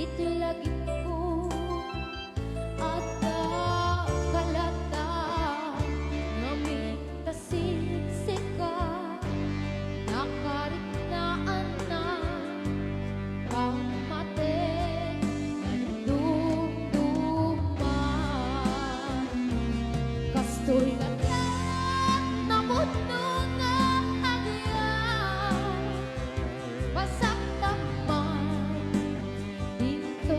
Dito lagi ko at kalata ngami tasiksika nakariknaan na pamate nandumduman kastoy kata namuno nga agyan pasak taman dito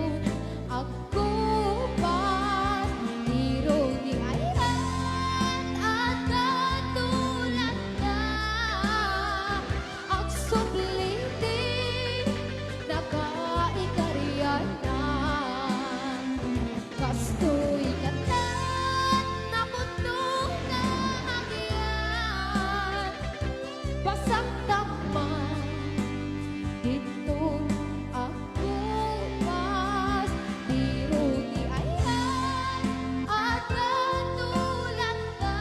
ako pas tiro di ayan at katulad na ang subliti nakaikarianan kastoy kata namuno nga agyan pasak taman dito ako pas tiro di ayan at katulad na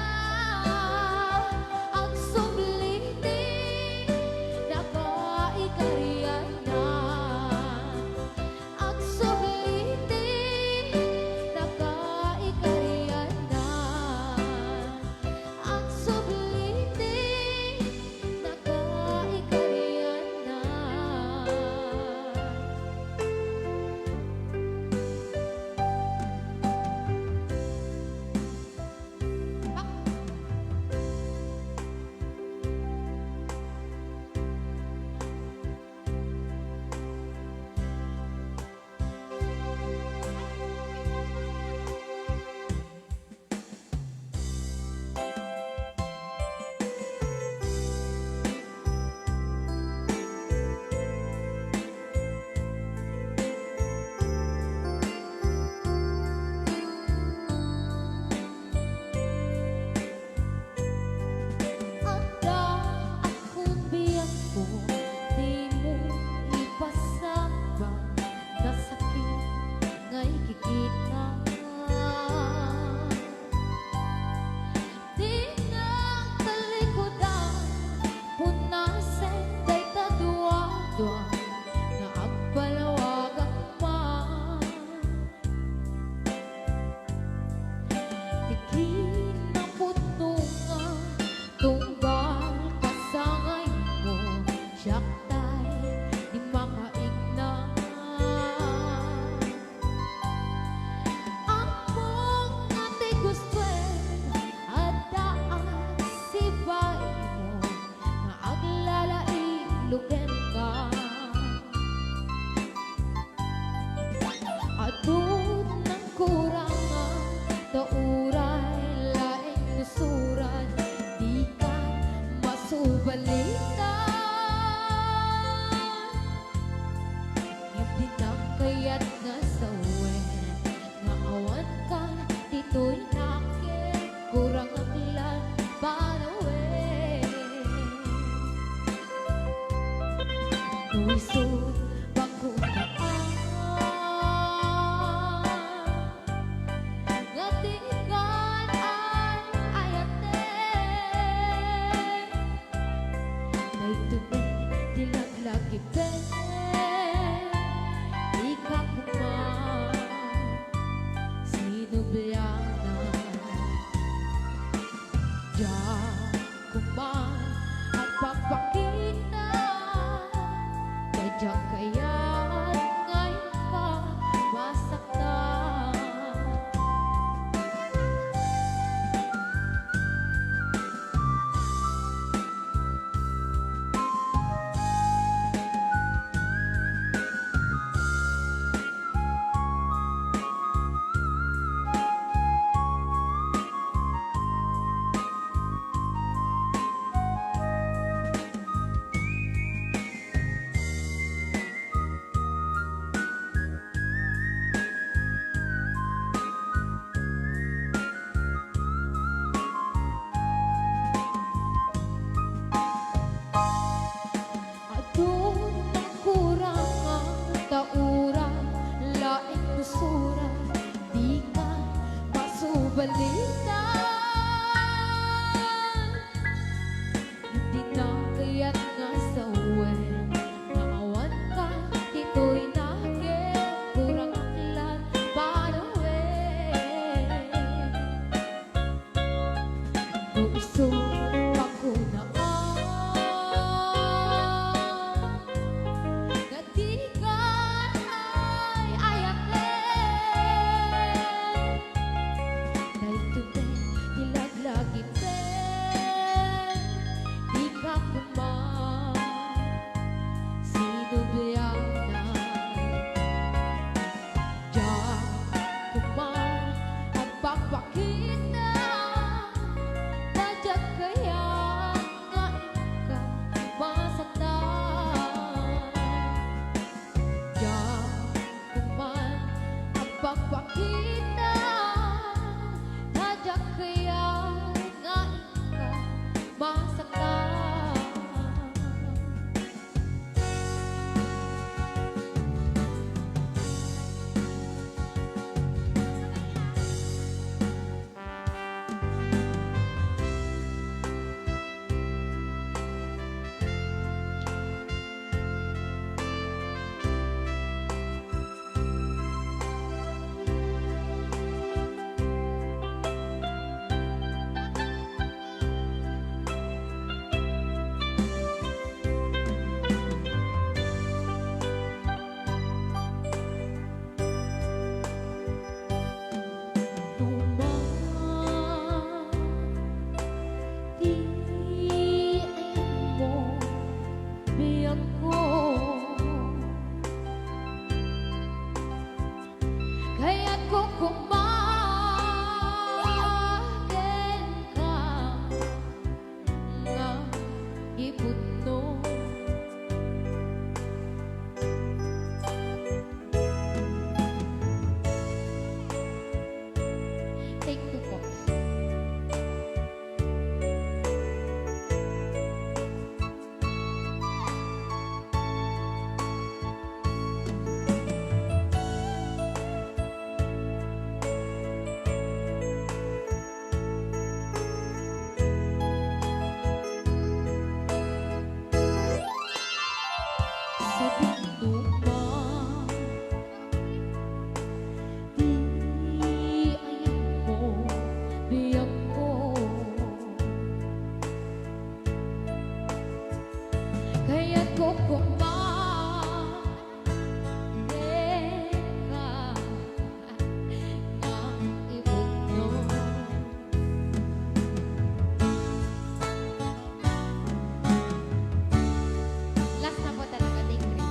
ang subliti nakaikarianan ang subliti nakaikarianan ang subliti Ada akong biyak ko, di mo ipasabang nasakit nga'y kikita. Di na talikodan, punasan day tadwa-dwa na agpalawag ang man. Tikin ang putungan, tunggal kasangay mo, siyaktay di makaignan. Among ati gustuin at daan sibay mo nga aglalailugan ka. Atut ng kurangan, tauray laing nusuran, di ka masubalitan. Hindi na kaya't nga sawen, nga awan ka, dito'y nakit, kurang ang lan, panawin. Tuwisod pagkumaan, ngatikan ay ayate. May tubig dilaglagi ben, di ka kuman, sinubyanan. Diyan kuman ang papakita, kaya kaya't ngayon ka masaktan. sa tinduman. Di ayan mo, di ako. Kaya't ko last na po talaga, take three.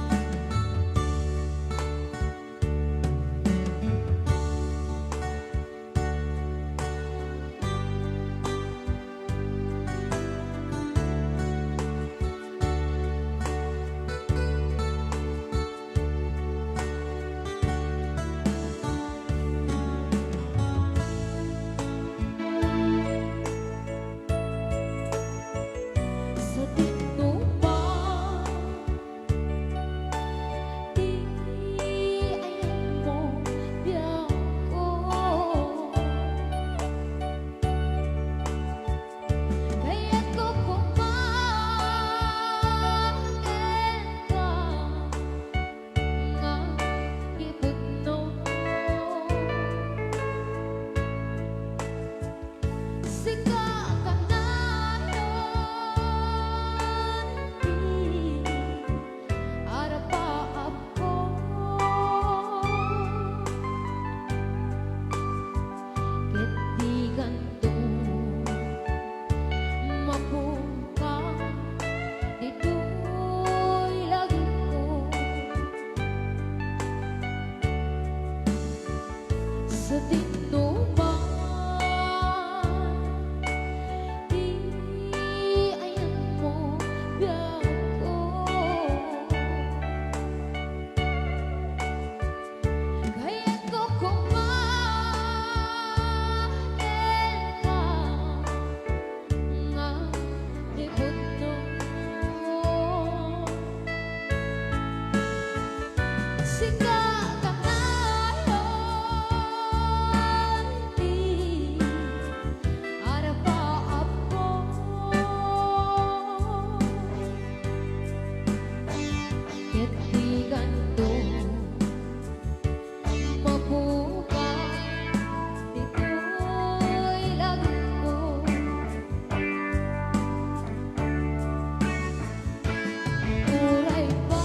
Sa tinduman, di ayan mo, di ako. Kaya't ko kumain ka nga iputno. Sika ka na yon, di arapa ako. Ket di ganto mabuka, dito'y lagi ko sa tinduman. Di ayan mo, di ako. Kaya't ko kumain ka nga iputno. Sika ka na yon, di arapa ako. Ket di ganto mabuka, dito'y lagi ko uray pa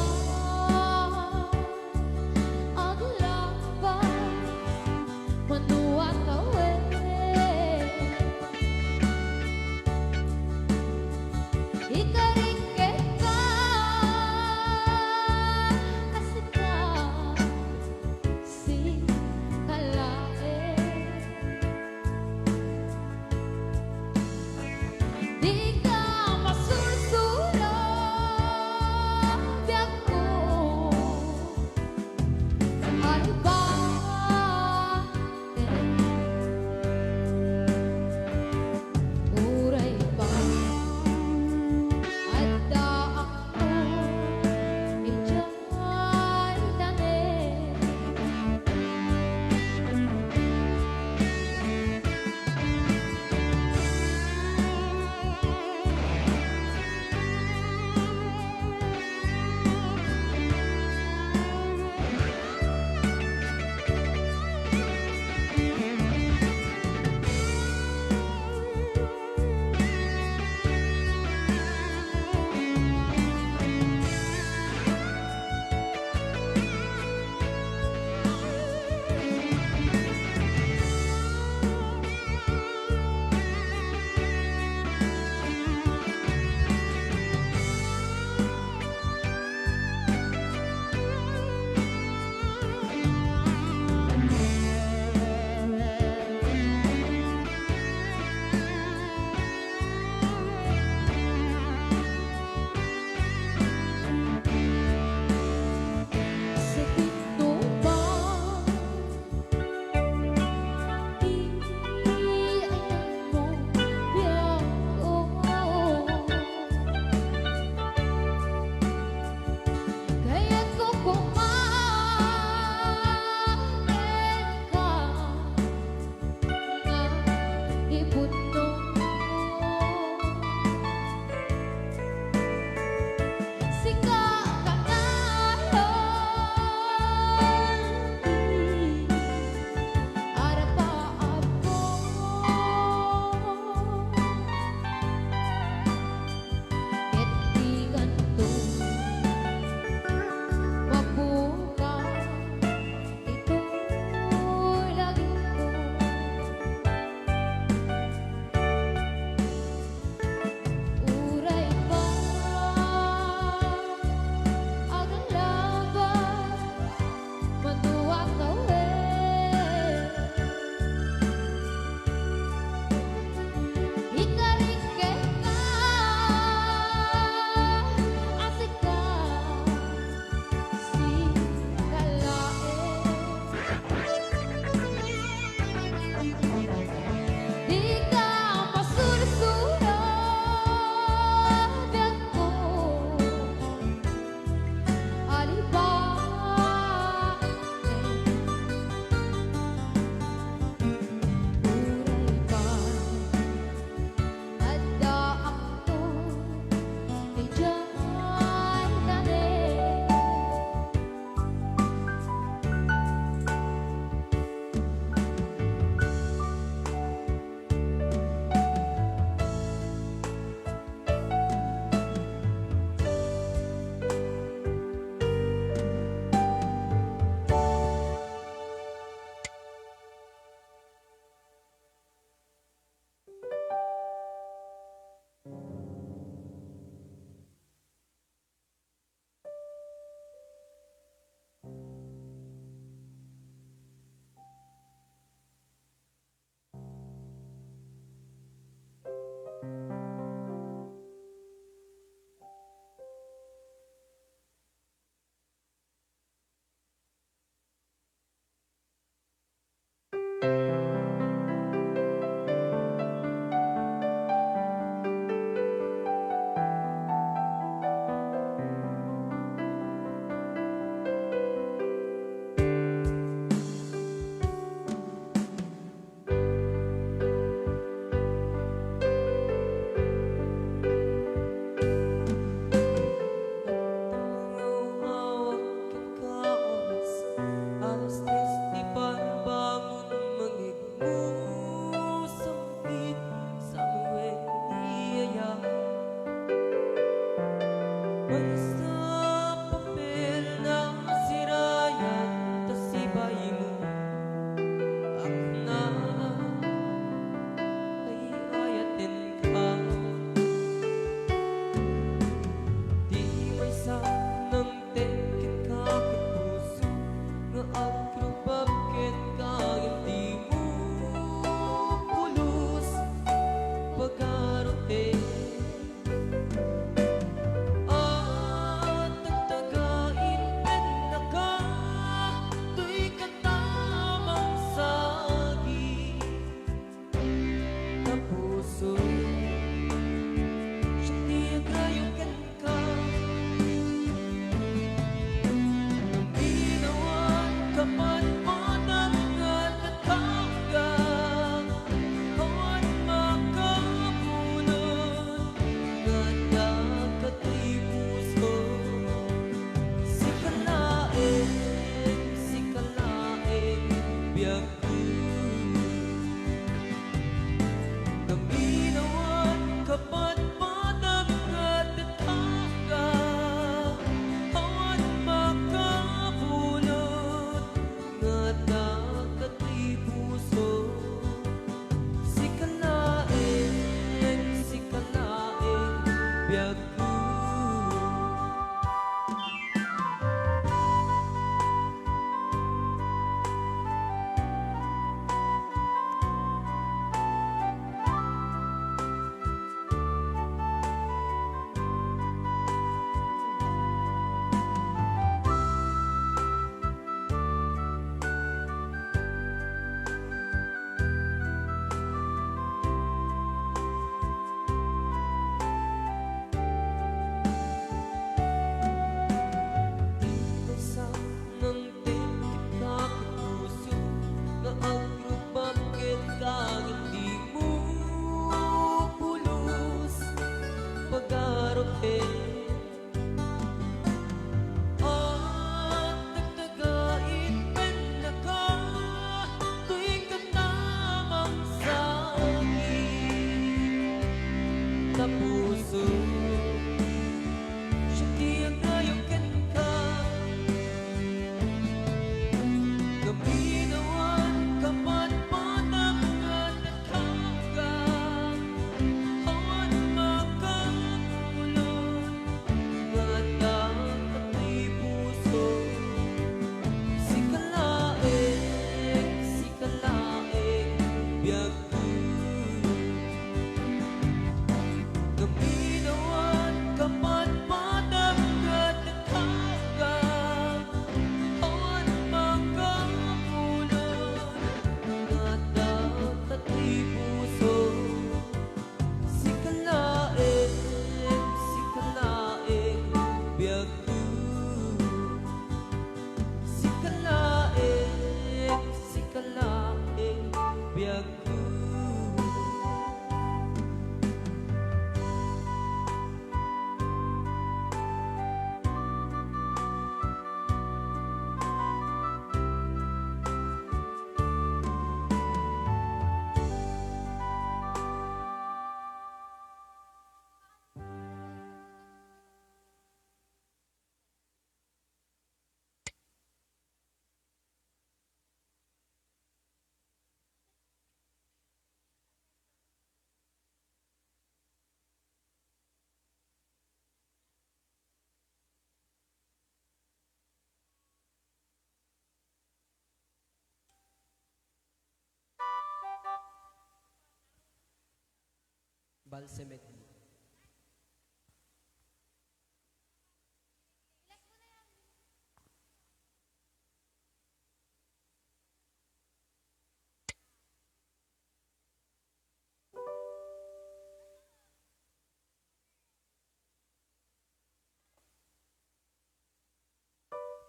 Balsamedley.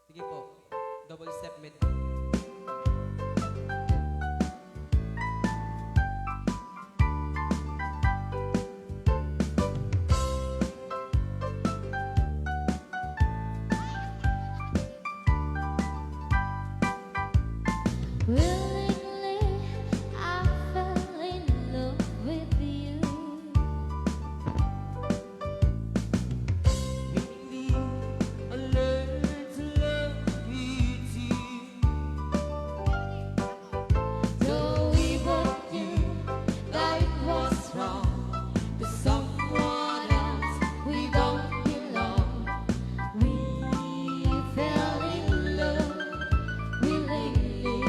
Sige po, double step medley. Willingly, I fell in love with you. Willingly, I learned to love you too. Though we both knew that it was wrong to someone else, we don't belong. We fell in love willingly.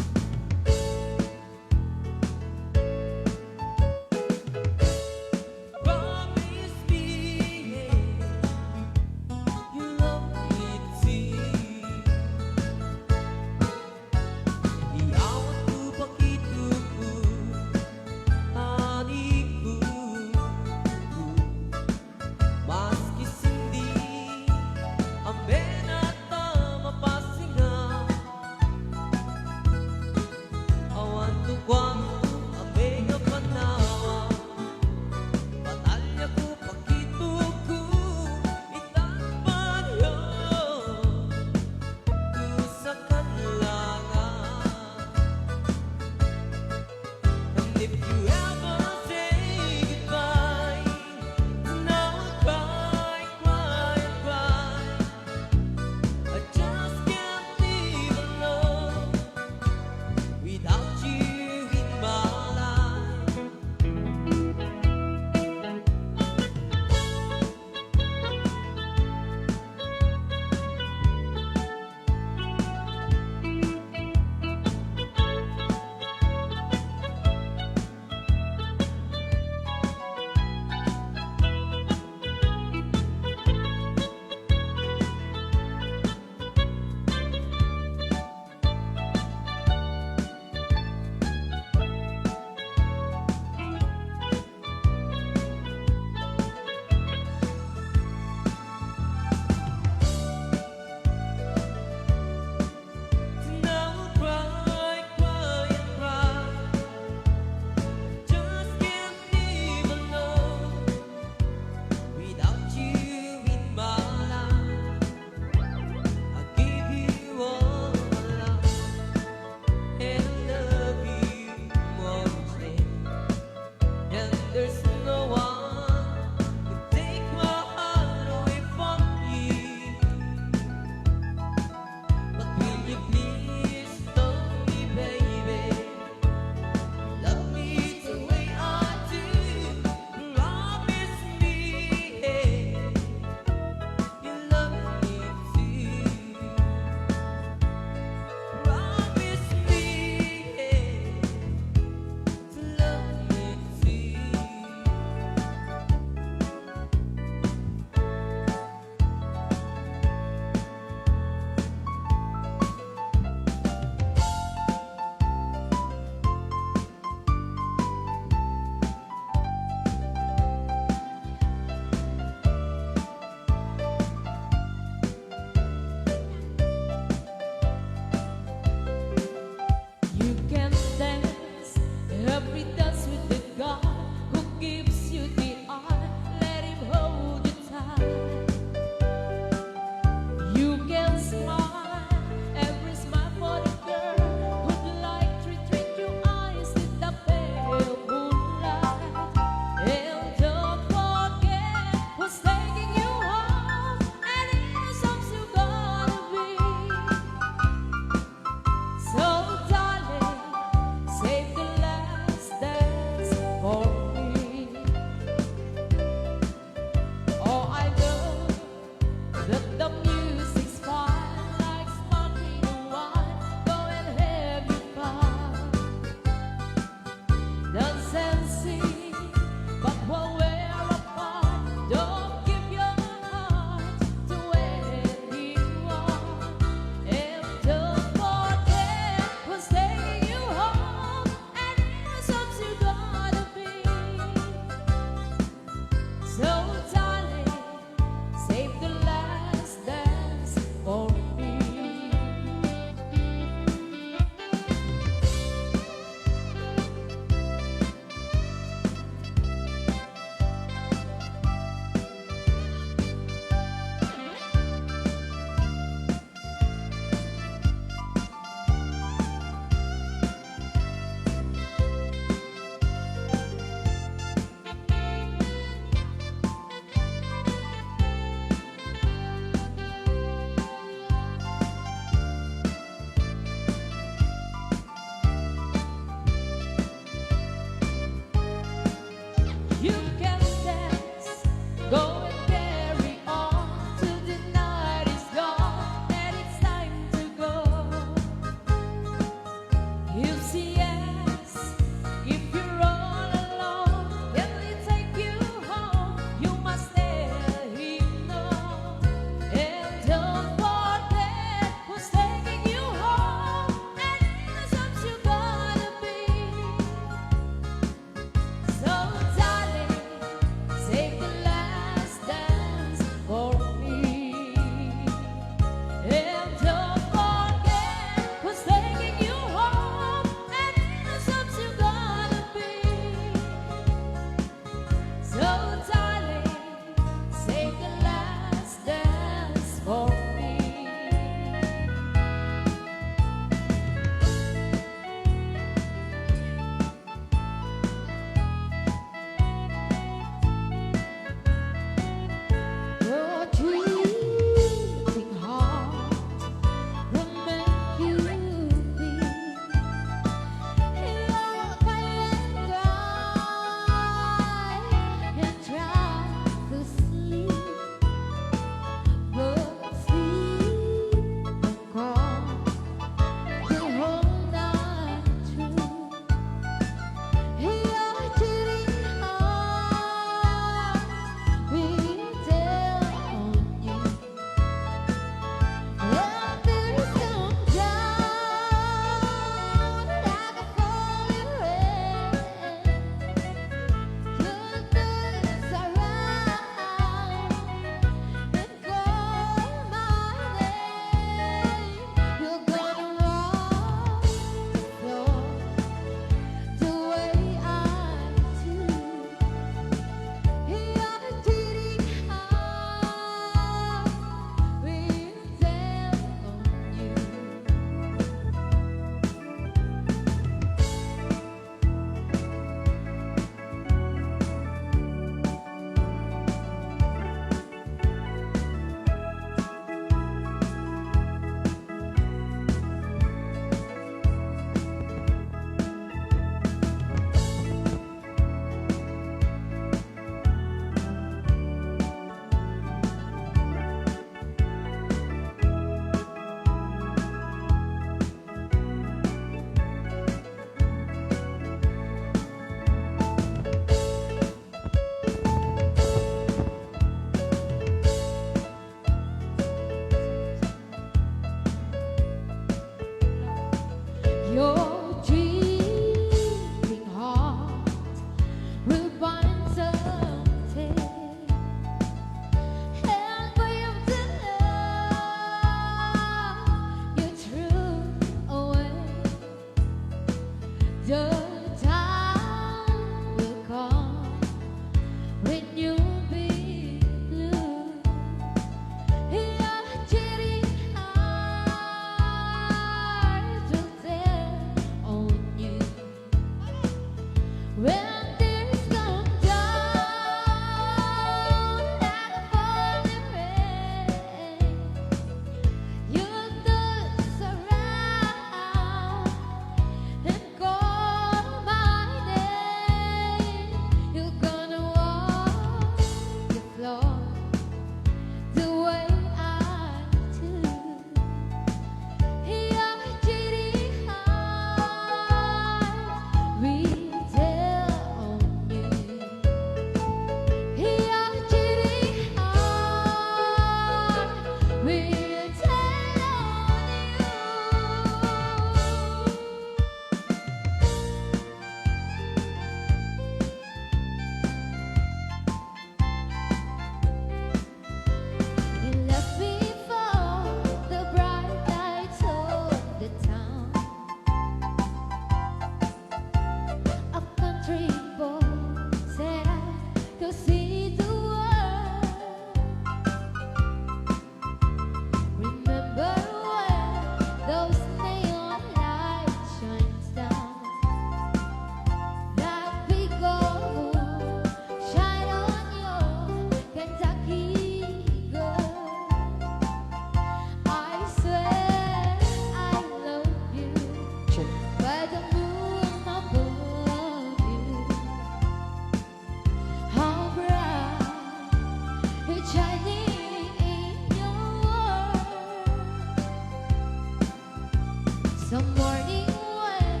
morning when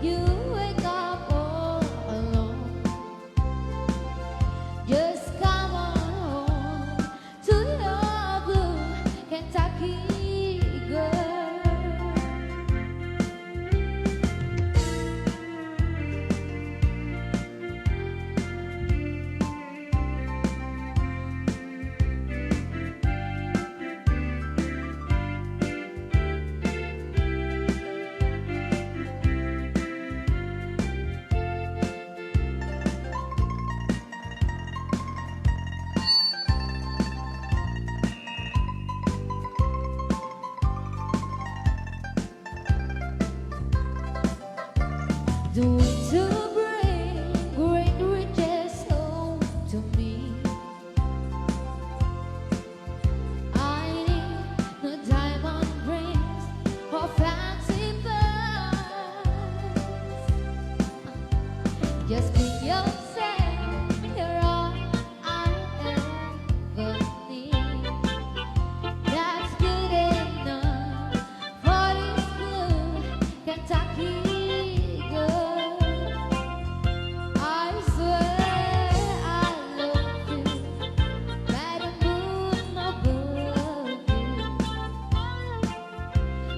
you wake up all alone, just come on home to your blue Kentucky girl. The winter bring great riches home to me. I need no diamond rings or fancy pearls. Just be yourself, you're all I ever need. That's good enough for this blue Kentucky girl. I swear I love you, by the moon above you.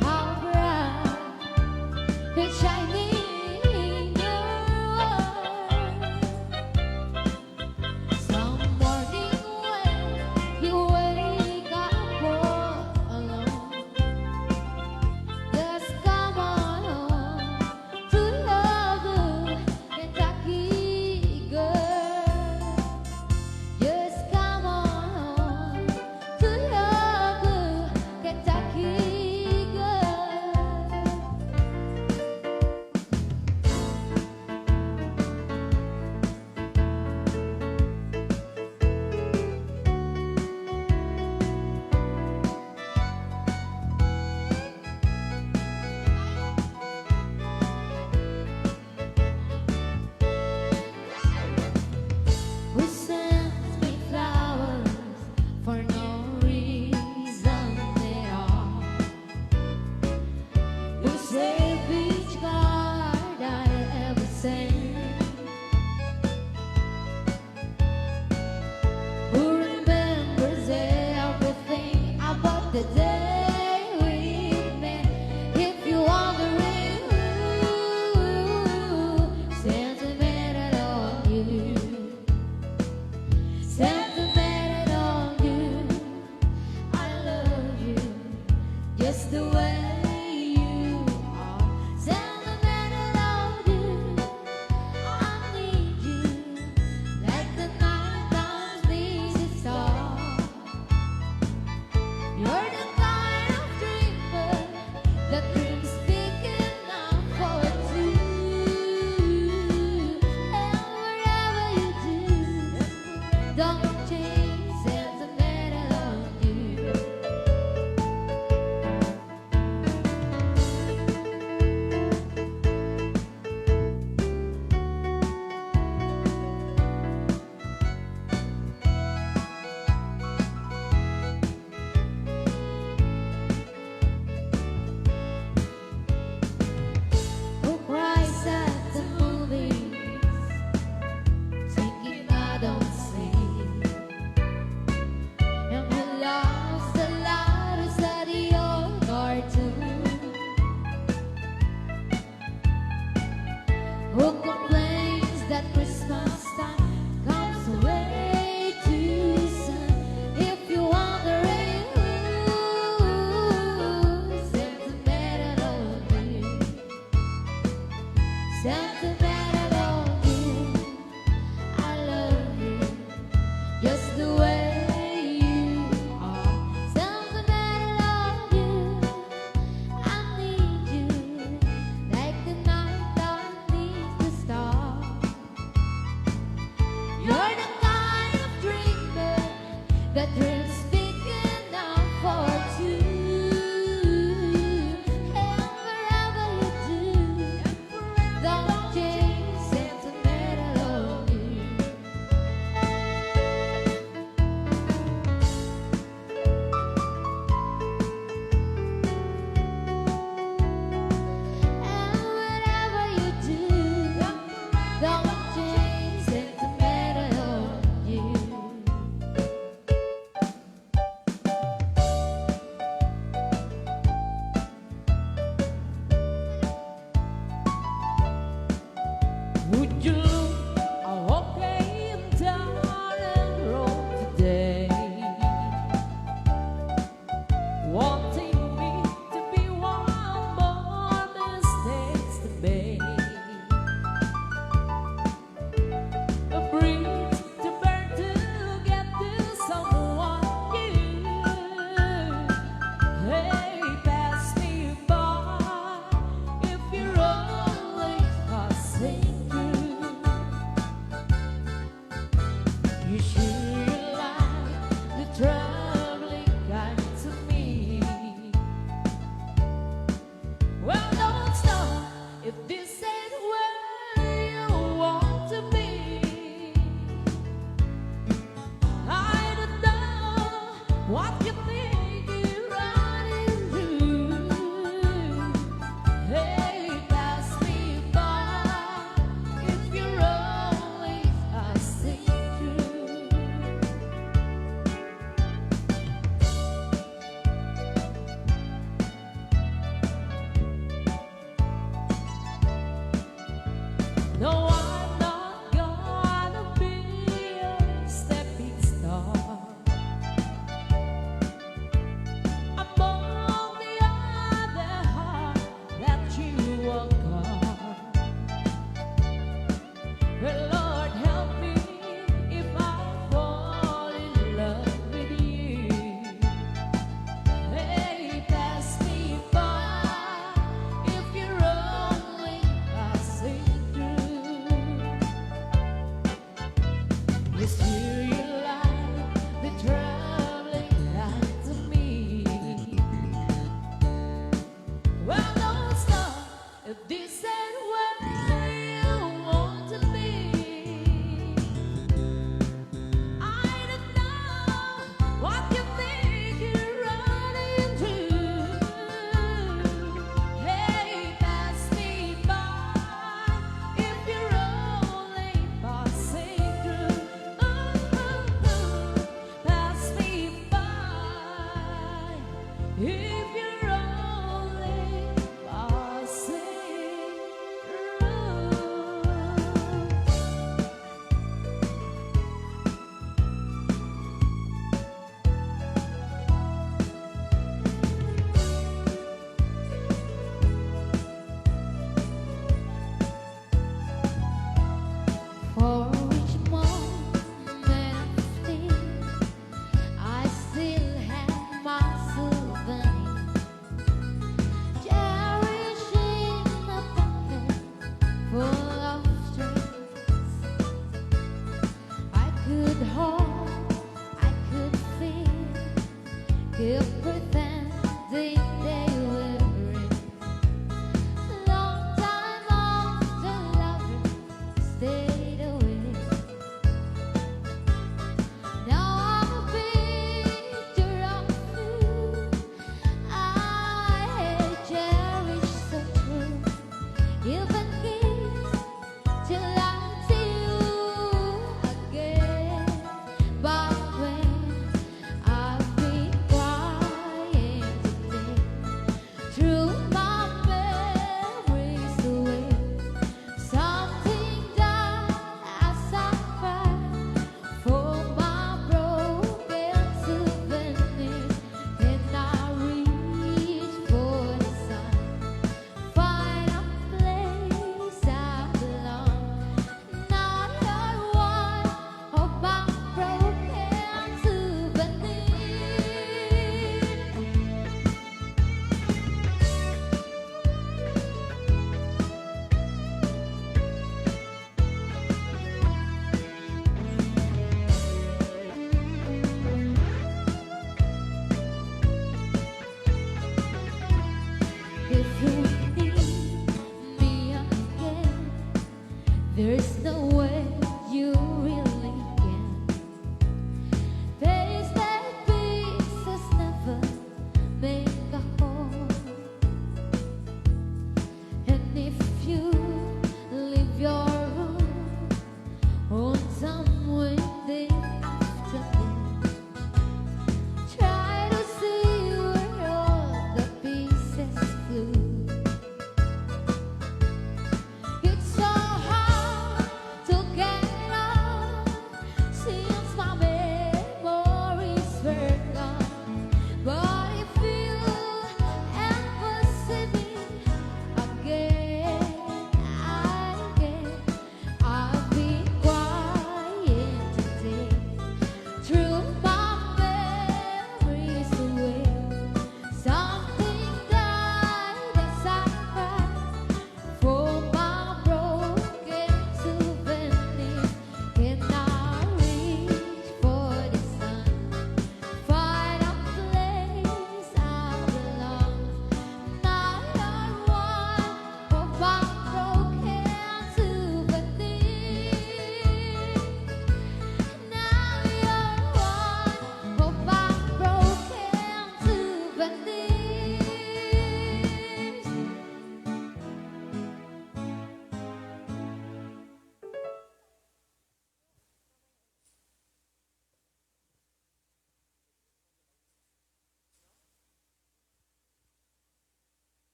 How bright and shining your eyes. Some morning when you wake up all alone, just come on home to your blue Kentucky girl. Just come on home to your blue Kentucky girl. Who sends me flowers for no reason at all? Who saved each card I ever sent? Who remembers everything about the day we met? If you're wondering who sentimental on you, sentimental on you, I love you just the way you are. Sentimental on you, I need you like the night times needs a star. You're the kind of dreamer that dreams big enough for two. And wherever you do, don't change, sentimental on you. Who cries at the movies, thinking I don't see? And who laughs the loudest at your cartoon? Who complains that Christmas time comes way too soon? If you're wondering who's sentimental on you, sentimental on you, I love you just the way you are. Sentimental on you, I need you like the night time needs the star. You're the kind of dreamer that dreams big enough for two. And wherever you do, don't change. if this ain't where you want to be. I don't know what you think you're running through. Hey, pass me by if you're only passing through. No, I'm not gonna be a stepping stone among the other heart that you walk on. Well, Lord, help me if I fall in love with you. Hey, pass me by if you're only passing through. Mysterious light, the traveling light to me. Well, don't stop if this ain't where you want to be. I don't know what you think you're running to. Hey, pass me by if you're only passing through. Pass me by if you're only passing through. For each moment of stay, I still have my souvenir, cherishing a pocket full of strings. I could hold, I could feel, keep pretending they will ring. Long time after lovers stayed away. Now I'm a picture of you. I cherish so true. Even kiss till I see you again. But when I've been crying today, through my memories away, something that I suffer for my broken souvenirs. Can I reach for the sun, find a place I belong? Not one of my broken souvenirs. If you need me again, there's no way you really can. Face that pieces never make a whole. And if you leave your room on some windy afternoon, try to see where all the pieces flew. It's so hard to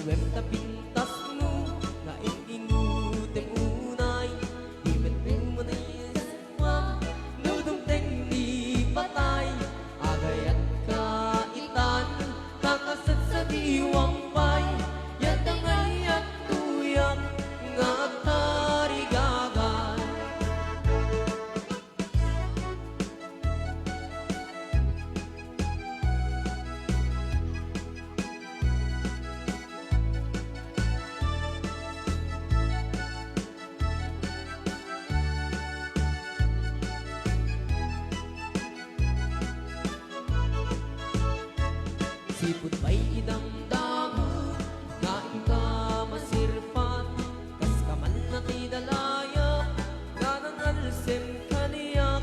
anuem ta pintas mo nga ingutem unay di met pumanay sa nudong teng di patay agayat kaitan kakasat sa diwang pay yan tangay at tuyak nga tarigagan. Sipot pa'y idamdamo nga ika masirpan kas kaman na tidalaya nga nang alsem kaniyak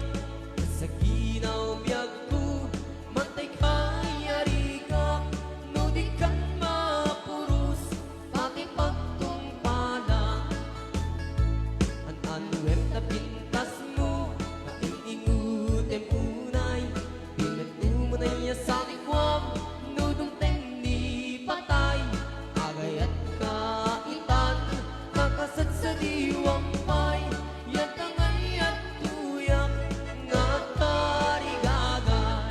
sa ginaw biyag ko mantay kayariga no di kan mapurus pati pagtumpala an anuem na pintas mo nga iingutem unay pinagtumanay sa likwam nudong teng ni patay agayat kaitan kakasat sa diwang pay yan tangay at tuyak nga tarigagan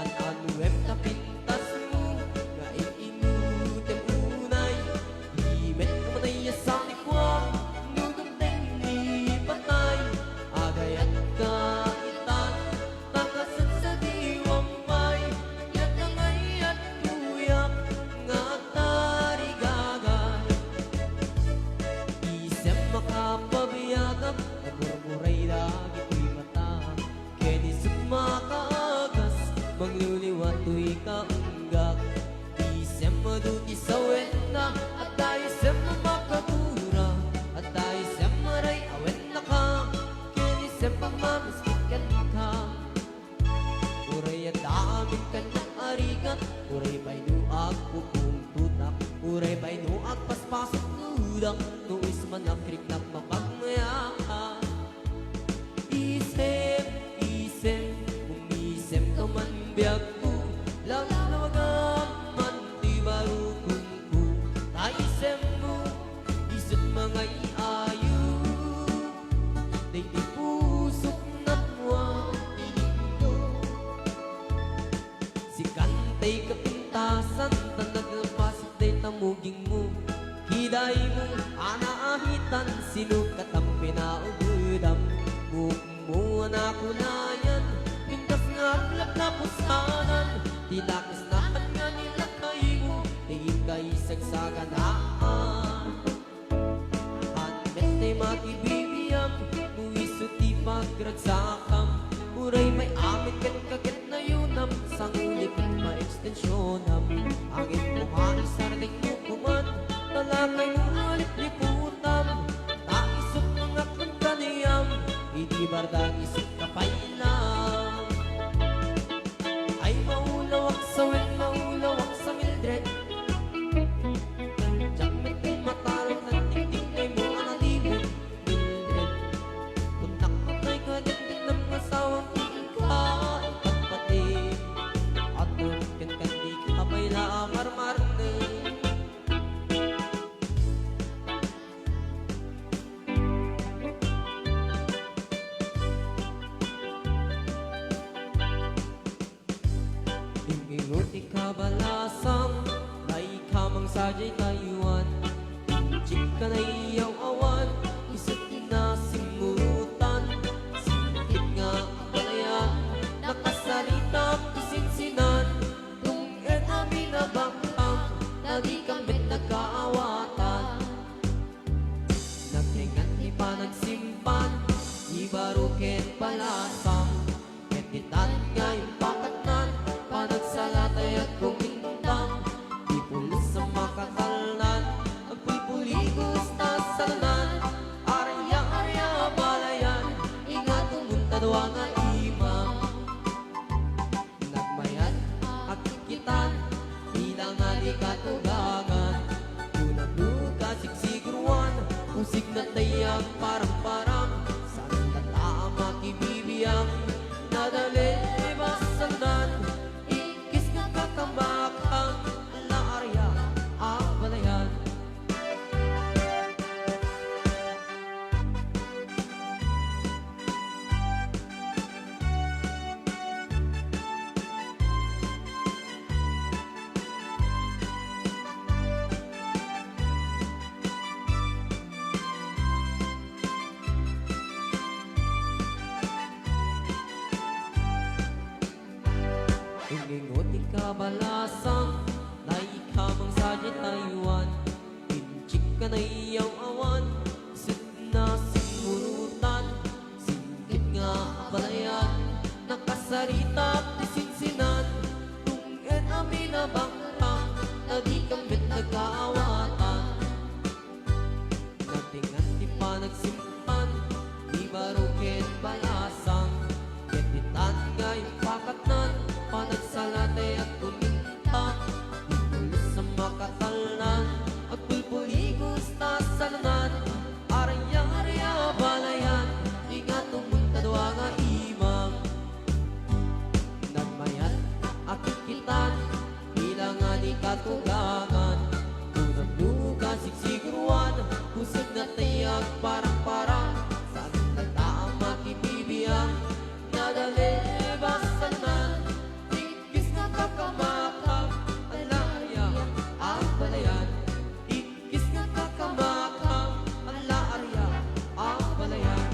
an anuem na pintas mo nga iinutem unay himet kamatay sa likwam nudong teng ni patay agayat kaitan kakasat sa diwang pay yan tangay at tuyak nga tarigagan isem makapabiyagap nagmurmuray lagi ko'y mata kedi sumakaagas mangluluwat to'y kaunggak isem maduti sa wenda at tayo sem makabura at tayo sem maray awen na ka kedi sem pamamaskikan ka uray at amin ka ng arigat uray ba'y nuag pupung tutak uray ba'y nuag paspasok nudak nuis manakrik na mapagmayakan isem isem umisem ka man biyag ko lang nawagaman di barukong ko ta isem mo isot mga iayo day di pusok na tuwa dito si kantay kapintasan tanag ng pasok day tamuging mo hiday mo anaahitan sinukat ang pinaubudam mo anak ko na yan pintas nga aglap na pusanan tinakis na nga nila kayo tingin kay sagsaganaan anmet ay matibibiyam buwiso ti pagragsakam uray may amin kan kagat na yunam sang ulipin ma-extensionam angin mo haisarling mo kuman talakay mo alip liputam taisok mga kankaniyam hindi bardang isip kapailam ay maulawak sa wen maulawak sa Mildred jak metin matarong ng tingting kay mo analibot Mildred puntak ko kay kadagdag ng asawang ikain pagpatid at nurkan kandi kapaila marmarne ingingot ikabalasang may kamang sajay tayuan chik ka na iyaw awan isot na simutan singkit nga balayan nakasalita kusinsinan tungin amin na bangtang lagi kambit nagkaawatan nagtingan ipa nagsimpan ibaruken palasang ketitan ngayong pakatnan panagsalatay at kumintang ipulos sa makatalnan agpulipuligos na salanan arya-arya balayan ingat umunta doa nga imam nagmayat akikitan bilang ali katugagan unang duka siksiguruan usig na tayang parang-parang saan tatama kibibiyang nadali basandan ikis nga kakambakang la arya tugangan Unang luka sigsiguruan Pusod na tayag parang-parang Sa aming nagtaang makibibiyang Nadali basanan Tigis na kakamakam Alaya ang balayan Tigis na kakamakam Alaya ang balayan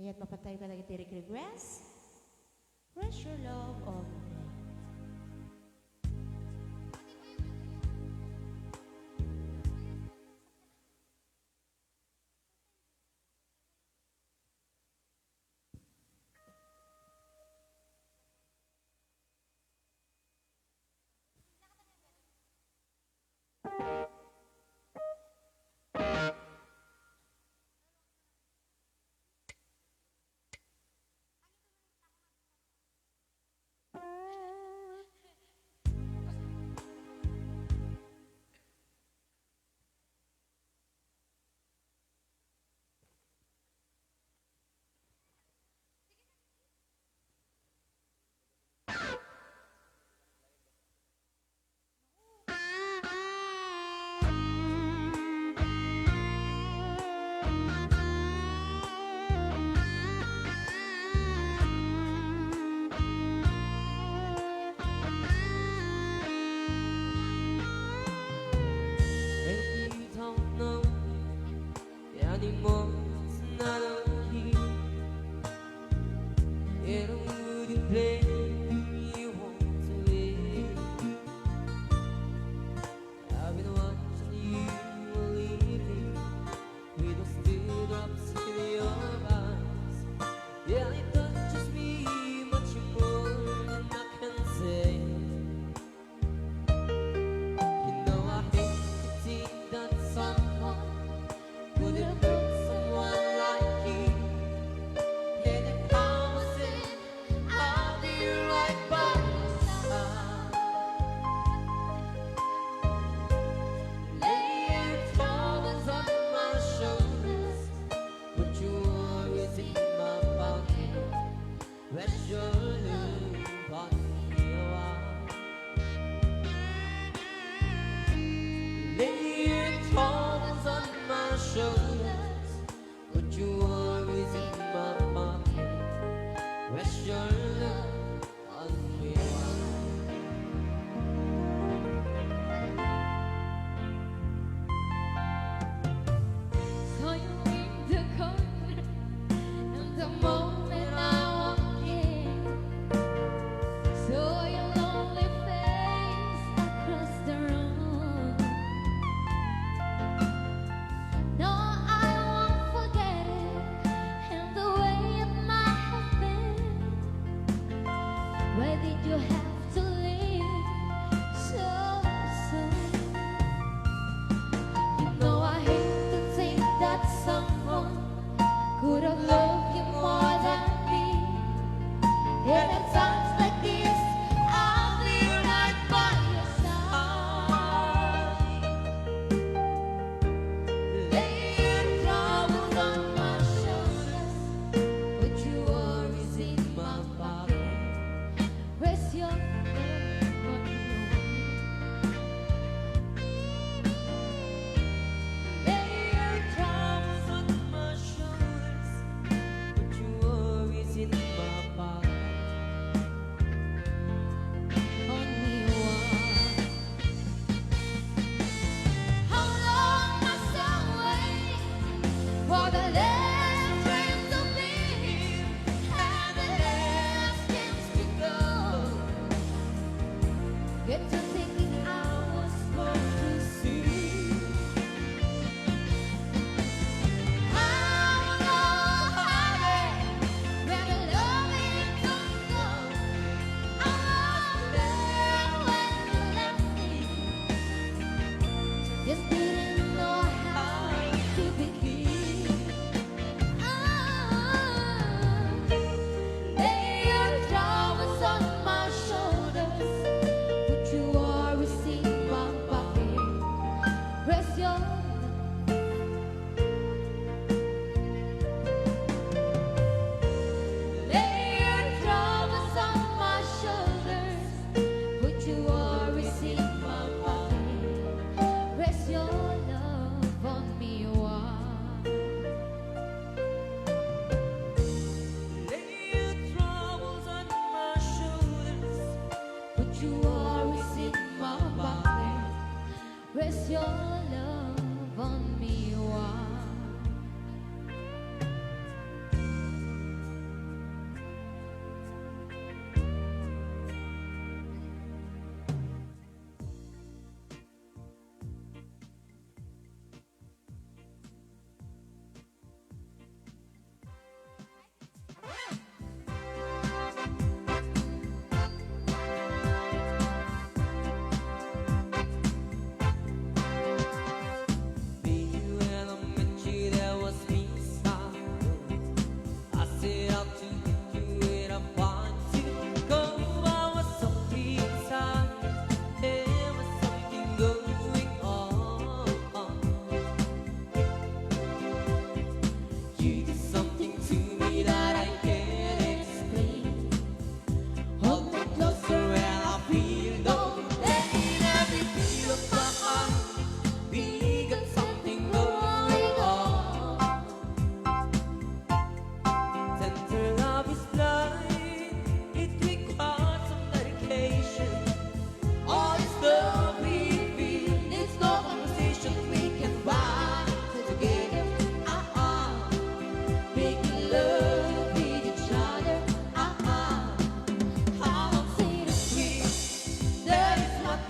Kaya't mapatay ka na itirik regress. Pressure love of me.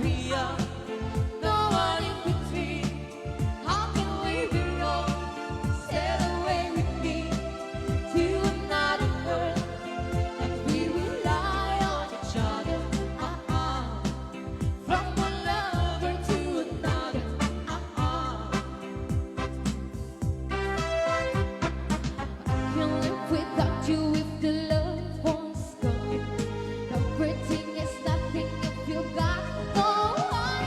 alegría. No one in between. How can we be wrong? Sail away with me to another world, and we rely on each other. From one lover to another. Can't live without you if the love won't come. Everything is nothing if you got no one.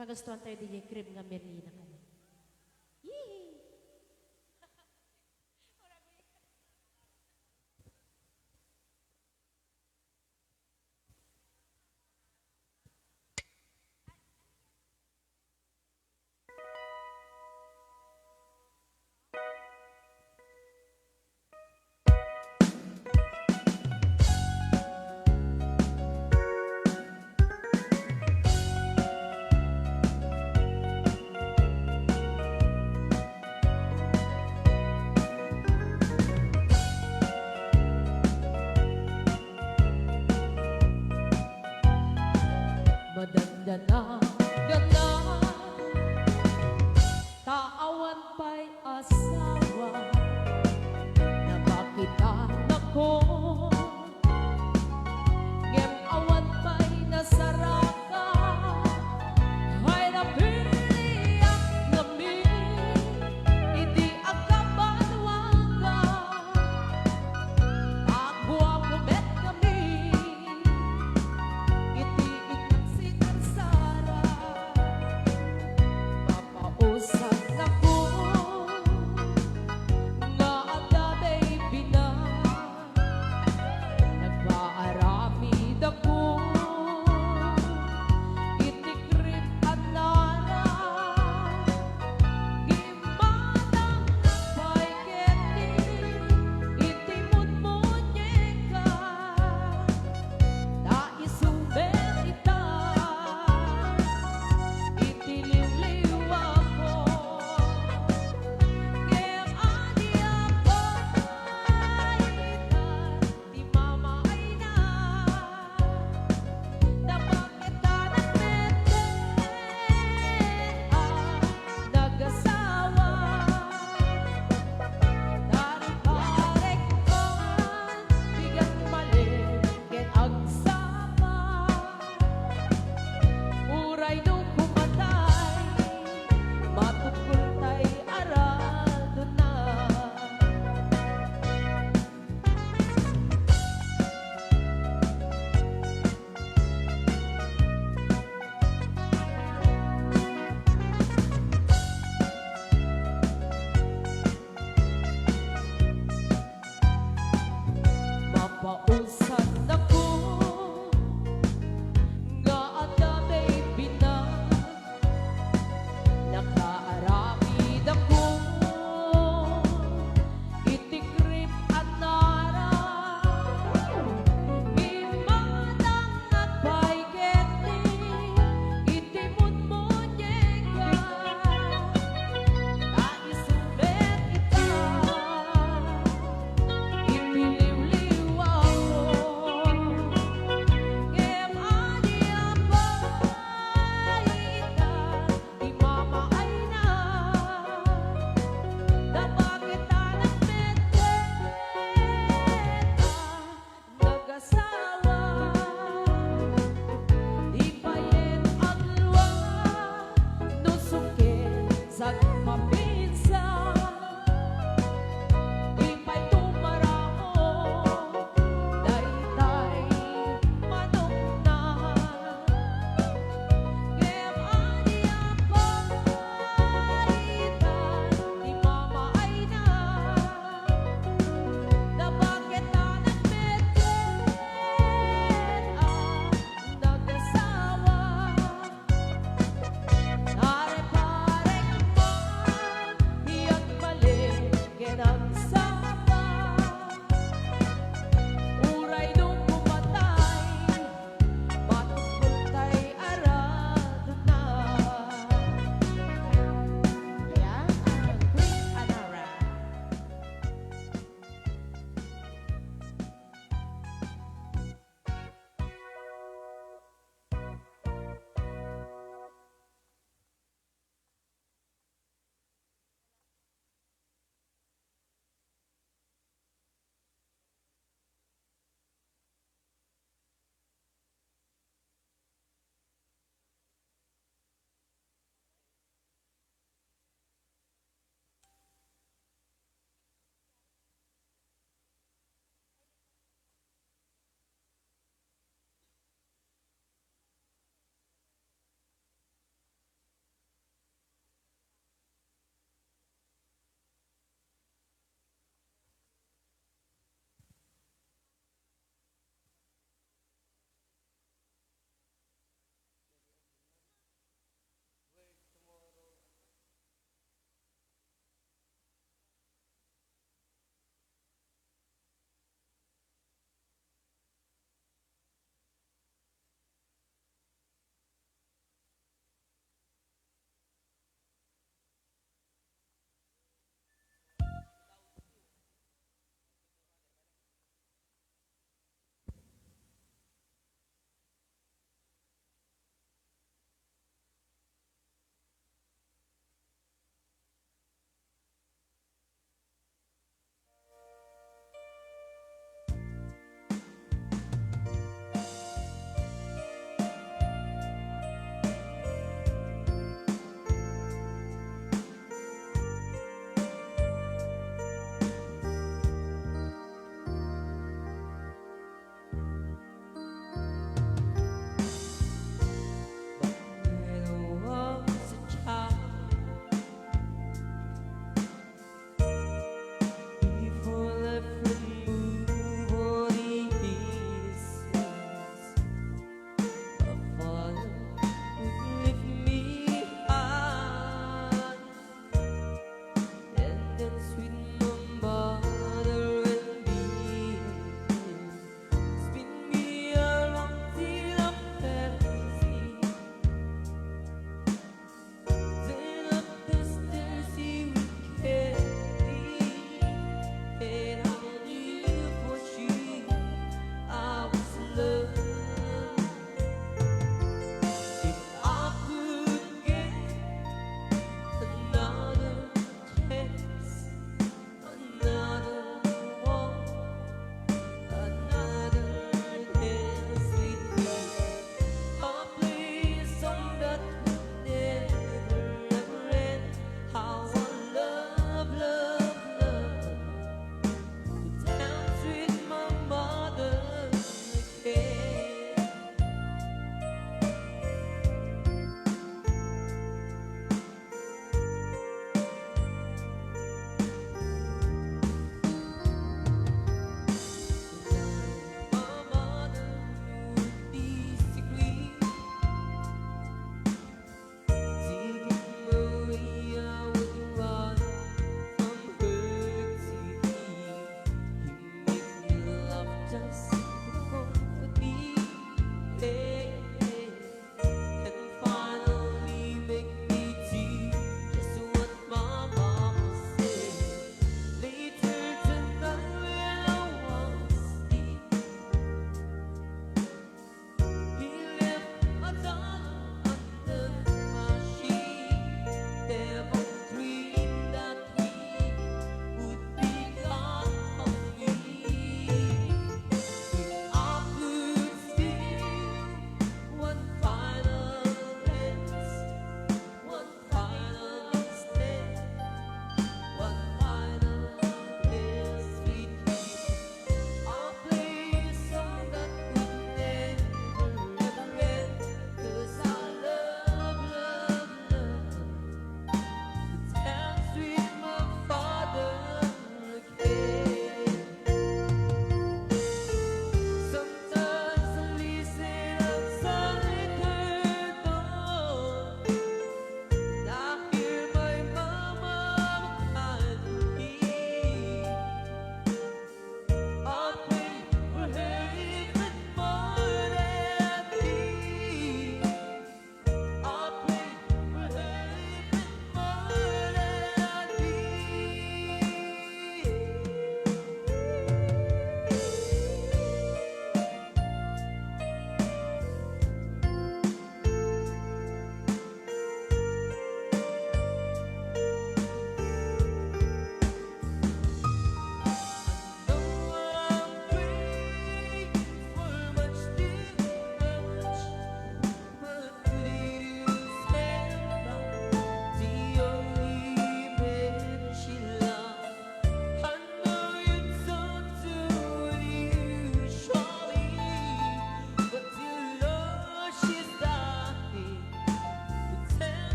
Pagustuhan tayo DJ Crib nga Merlina ka. Yee! Madandana, ganda, taawan pa'y asawa, na bakitan ako, ngem awan pa'y nasaraka, ay napili ang lamin, hindi akabanwaga, agwa pumet kami, iti sara papausap na ko nga agabay bina nagpaaramid ako itikrip at nara gimanang paiketi itimod mo nyeka naisumbet ita itiliw-liw ako ngem adi apay di mama ay na napakitan at mete nag-asawa nariparek man bigat malin ken agsama uray no kumatay matukol tay aral doon na mapaunsan ako nga adabay bina nakaaramid ako itikrip at nara imanang nagpaiketi itimod mo nyeka naisumbet ita itiliw-liw ako ngem adi apay ita di mama ay na napakitan at mete nag-asawa di payen ang luwa nusukin sa mapinsa di pa'y tumarao daytay manungnan ngem adi apay ita di mama ay na napakitan at mete nag-asawa nariparek man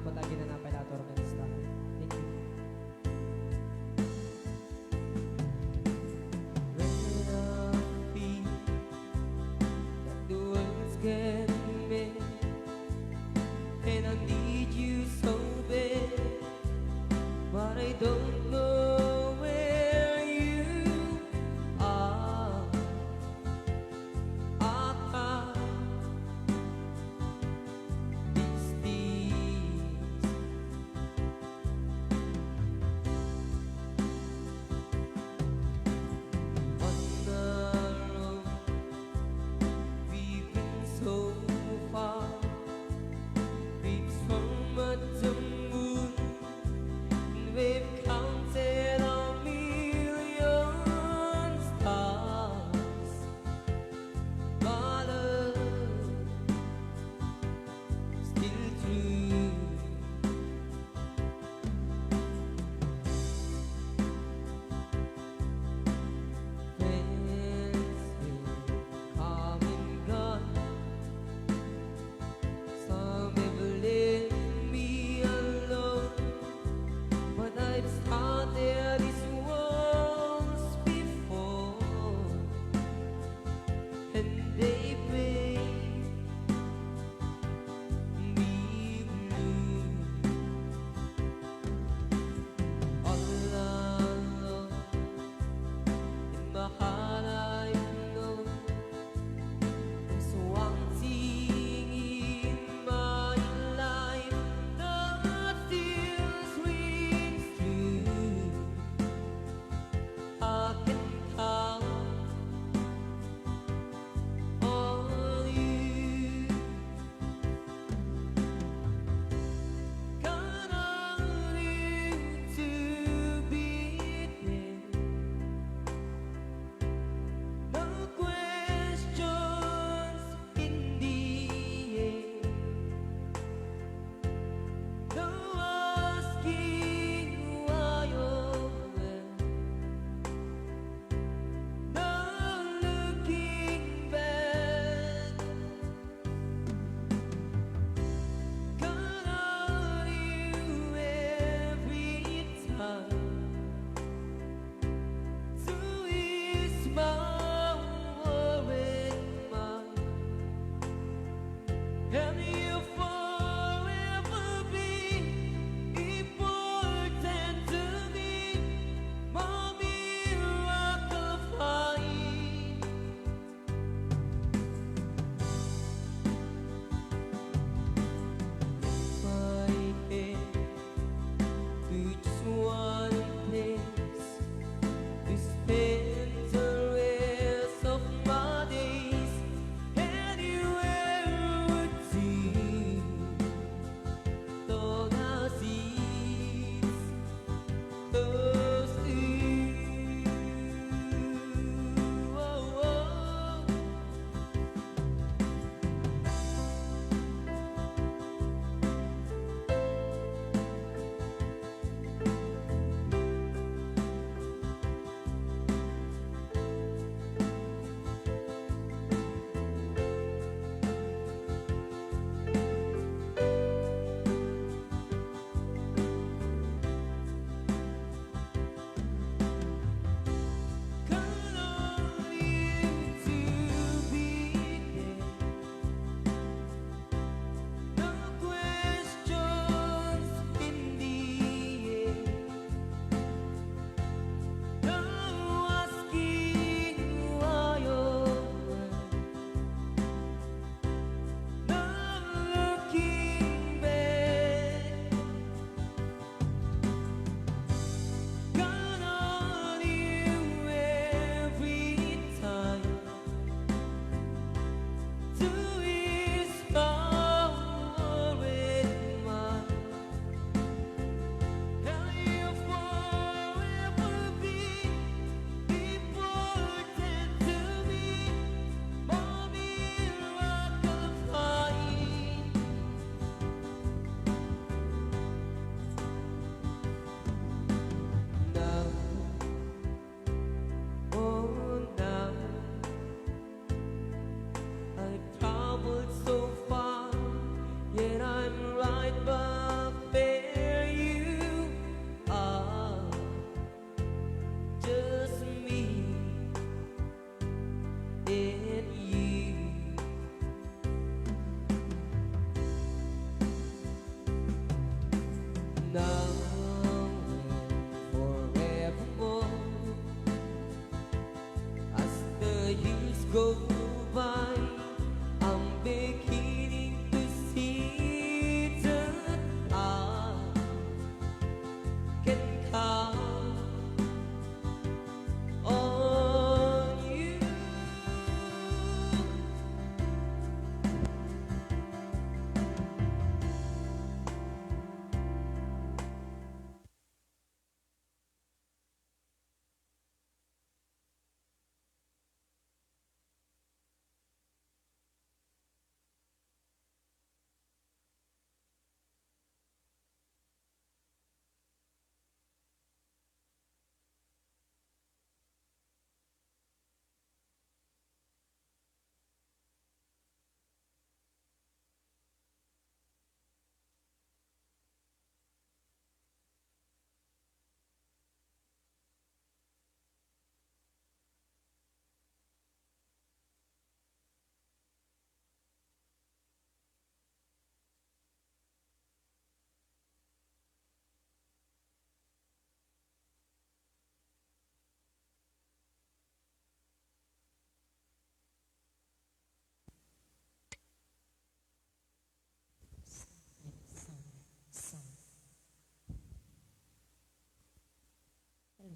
po tayo ginanapay lahat organista. Thank you. When I feel that the world's getting me, and I need you so bad, but I don't know where you are. I thought these days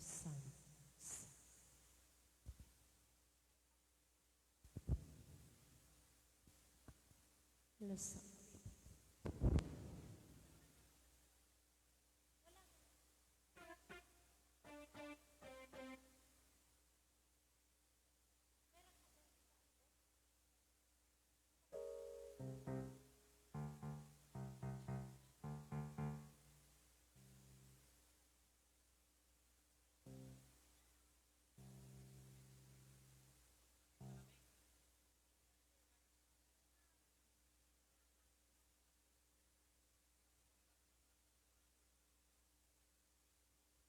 Luzon. Luzon.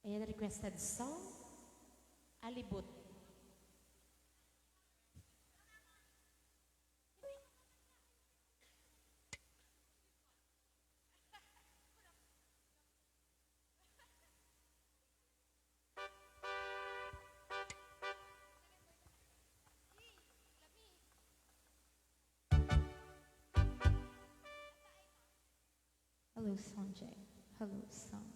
Ayan, requested song, Alibut. Hello, Sanjay. Hello, Sam.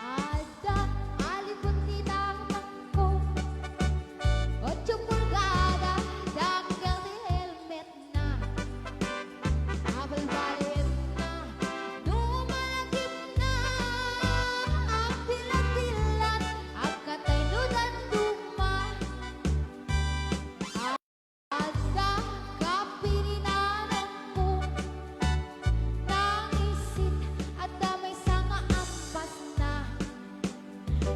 Ada aliput di tangkangku 8 pulgada dangkal di helmet na abal-balin na dumalagim na ang pilat-pilat ang kataynudan duma ada kapininanan ko nangisit at damay sanga ampas na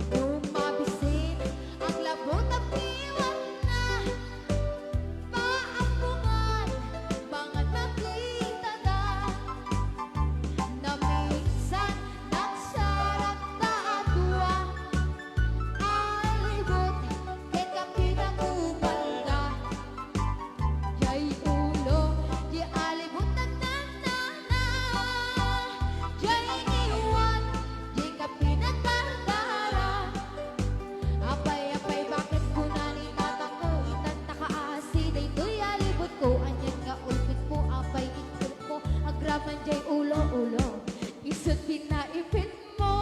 Tumabisin ang labot at iwan na Paampungan, mga nakita na Na minsan nagsarap na atwa Alibot, ket kapinakumalda Jay ulo, di alibot na nanana Jay iwan, di kapinagkardara Apay-apay bakit ko nalimatan ko Itatakaasi daytoy alibot ko Anyan nga ulpit ko apay ikot ko Agraman jay ulo-ulo Isot pinaipit mo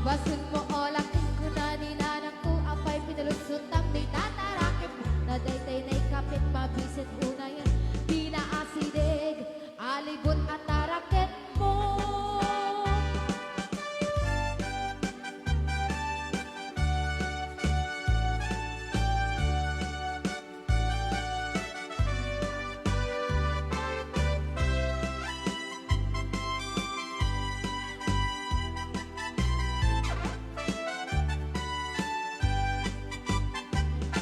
Basun mo o laking ko naninanang ko Apay pinalusot ang di tatarakip mo Nadaytay na ikapit mabisit unayan Di na asidig Alibot at tarakit mo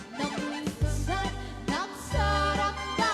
Nang minsan nagsarap na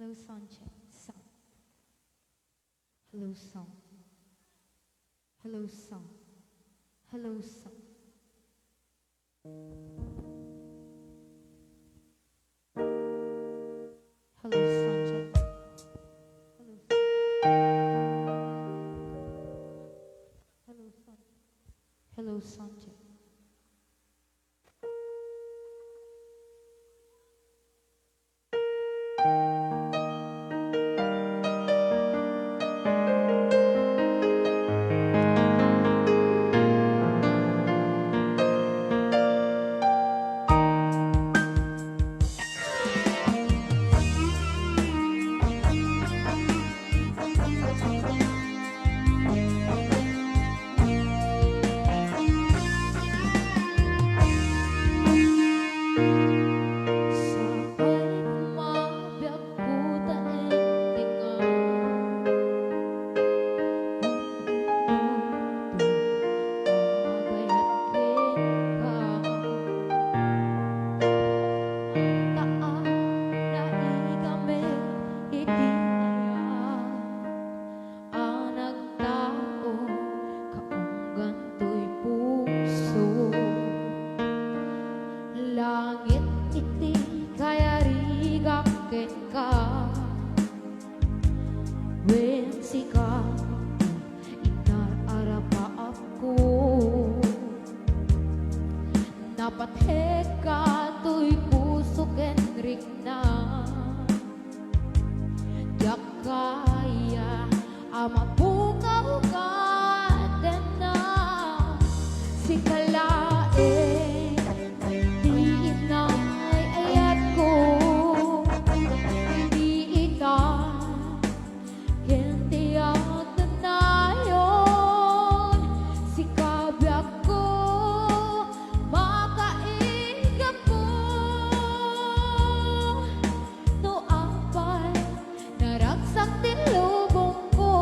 Hello, sound check. Sound. Hello, sound. Hello, sound. Hello, sound. Hello, sound check. Hello, hello, sound. Hello, sound check. Sabay kumabyak puta tinga Langit iti kaya rigaken ka Wen sika inar arapa ako Napathe ka tuy puso ken rikna Yak kaya ama pukaw ka na sikalae Di inay ayat ko Di ina Kenti at nayon Si kabyak ko Makaigap ko No apay Naragsak din lubong ko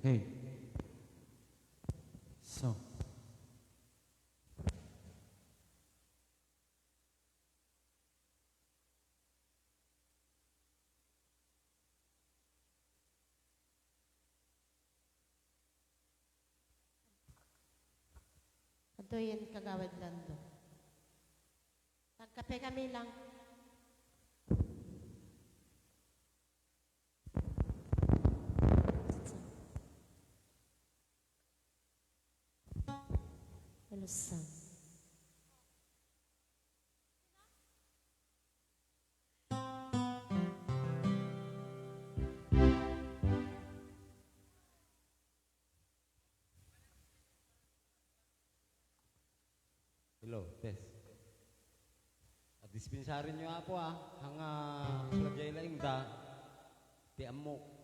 Hey. So. Ito yun kagawad lando. Pagkape kami lang. Elusan. Hello, Tess. At dispensarin nyo ako hanga sulabjay laing da, ti amok.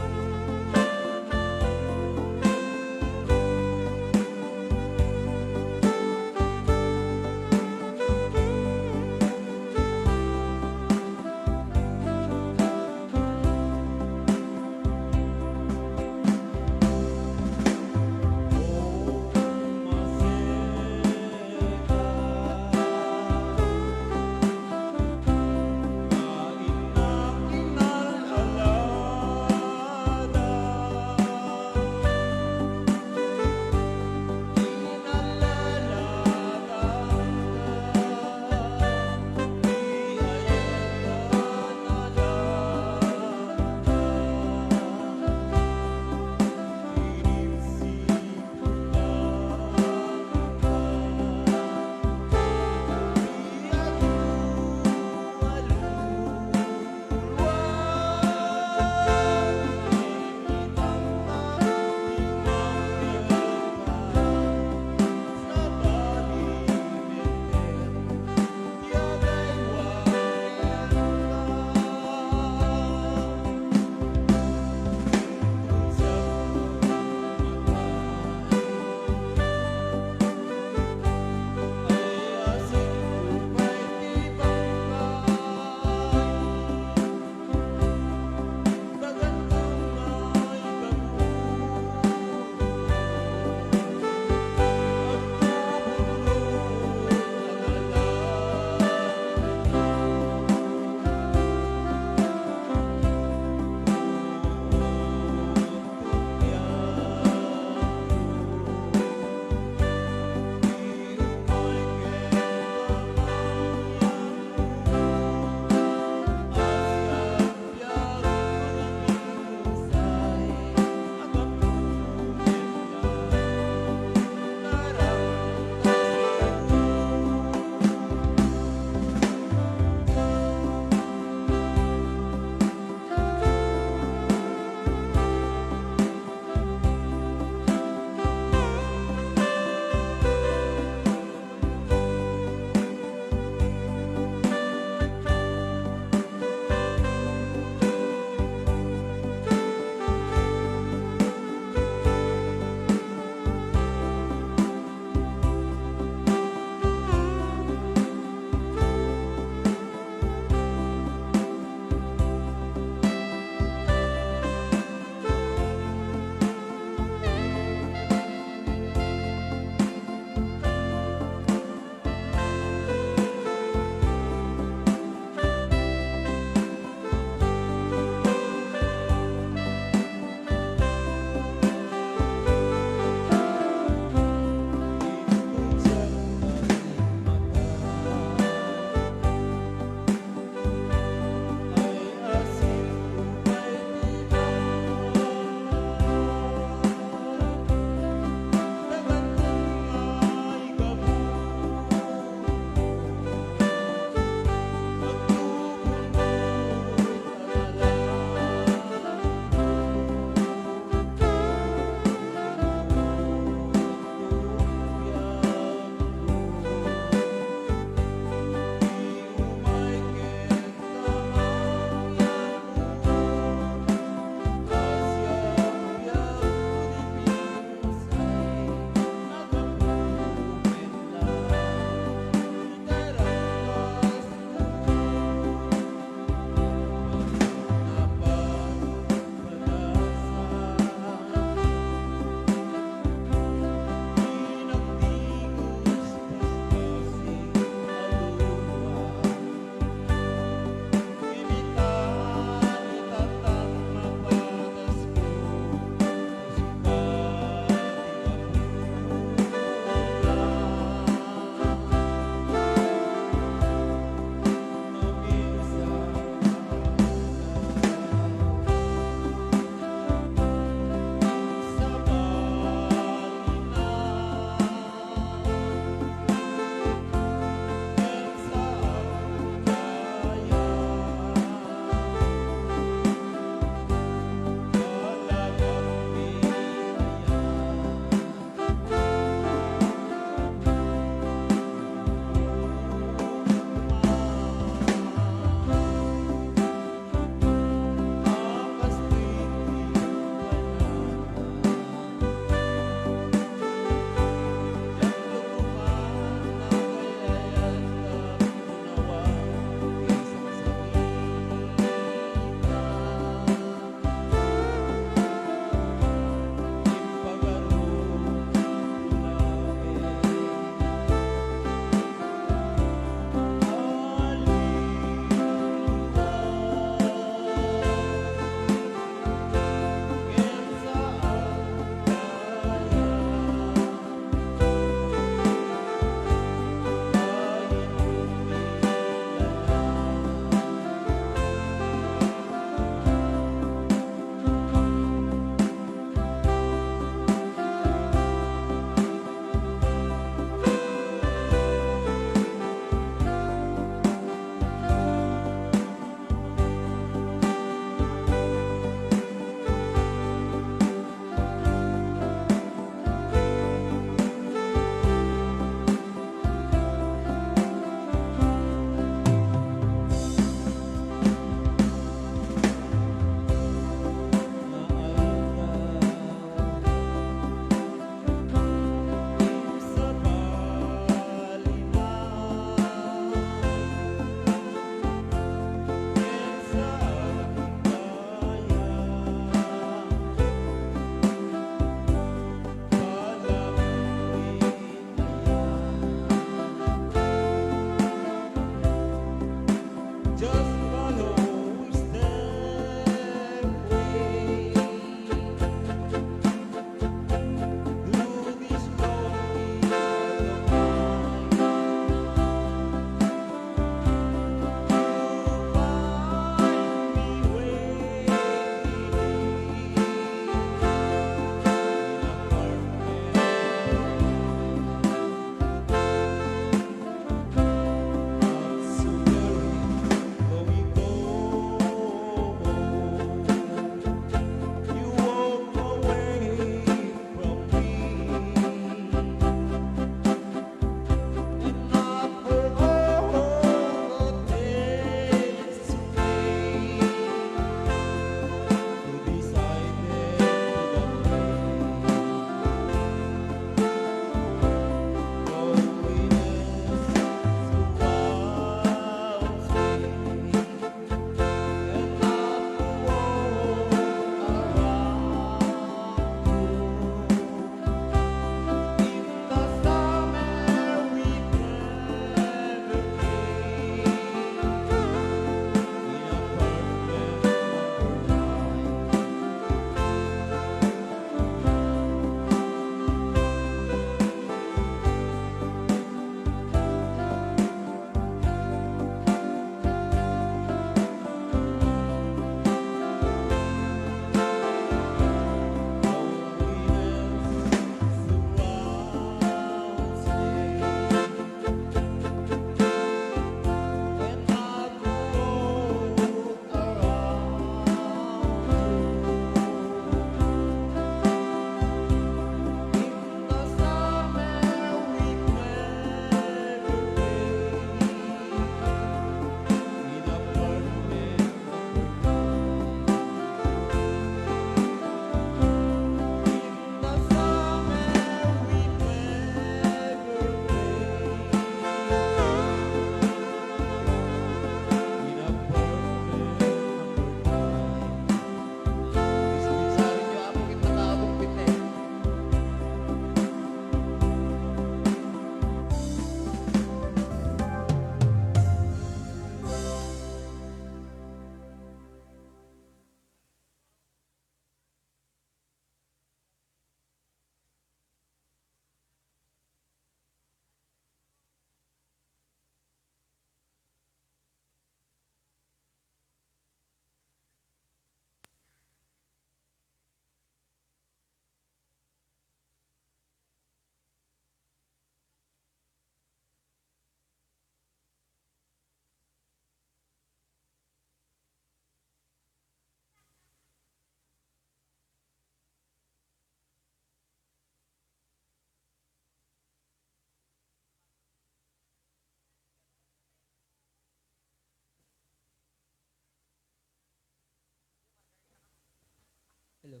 Hello.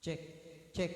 Check. Check.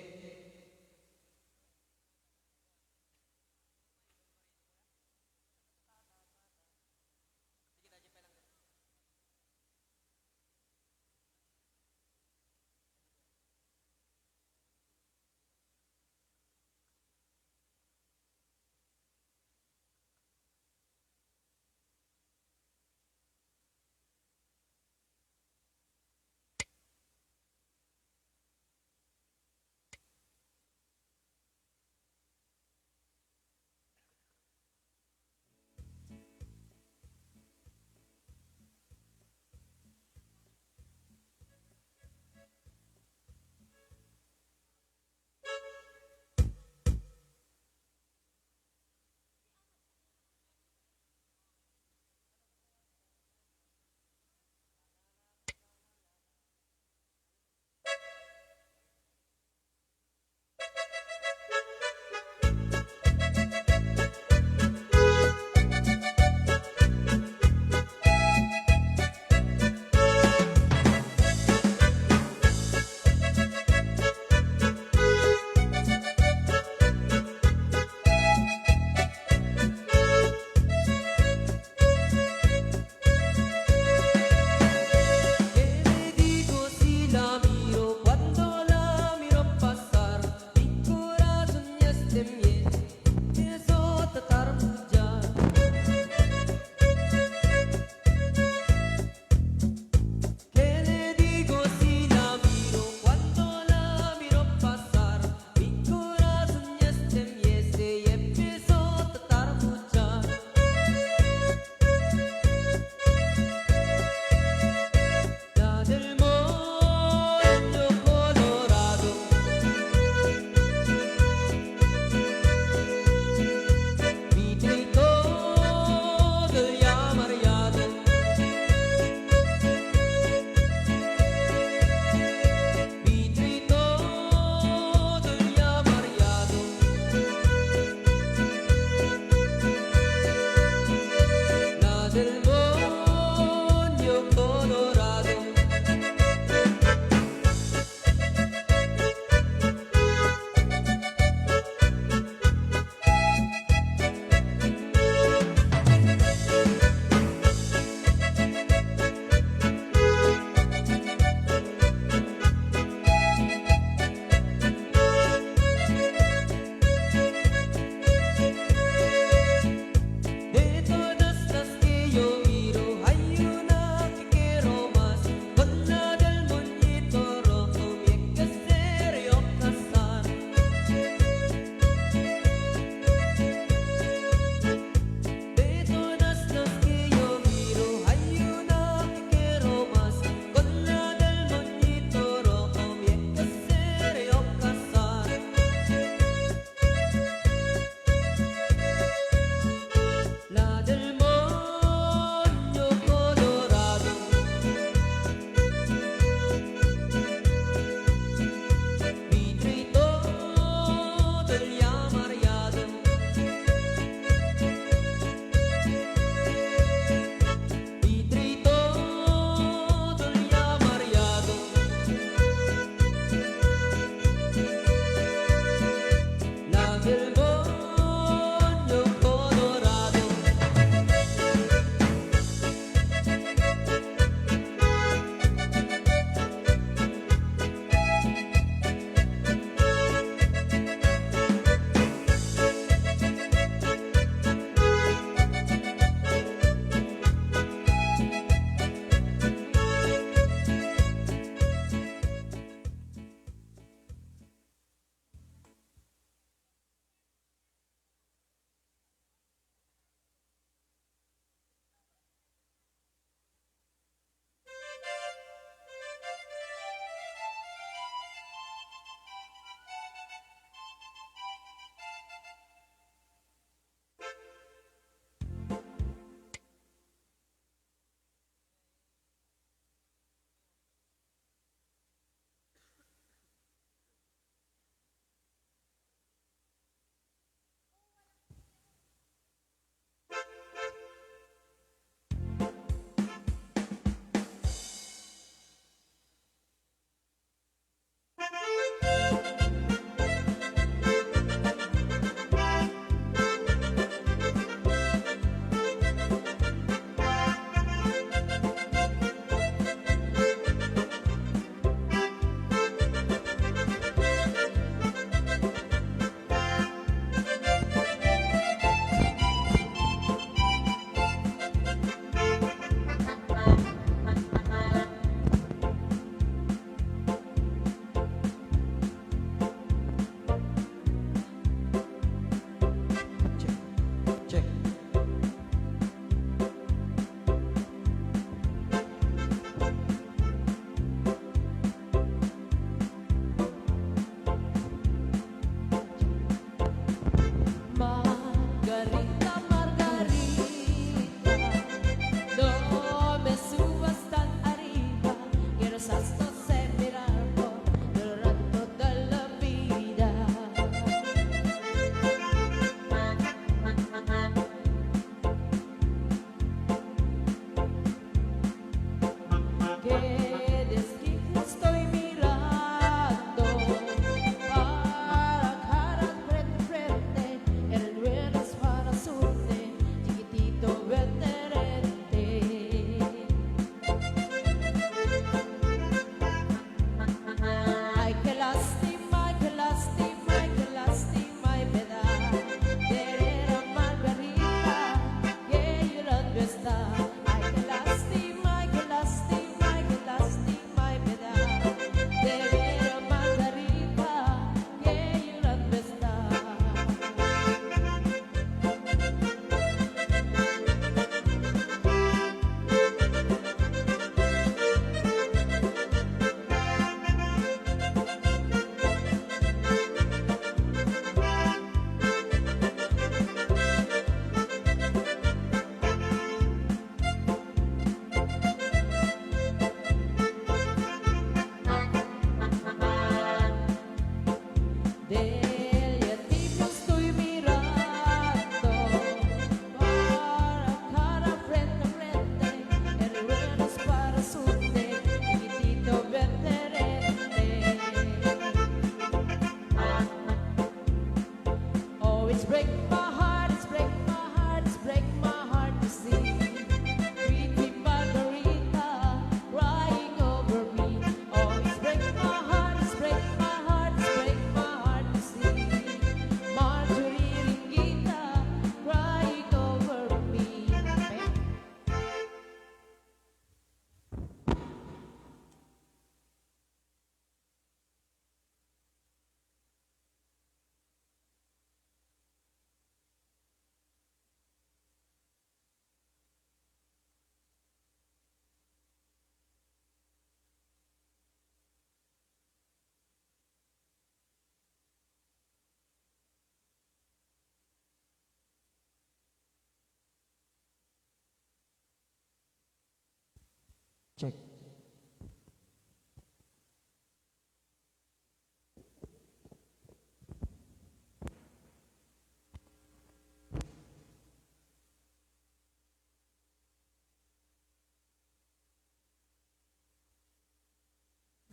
Check.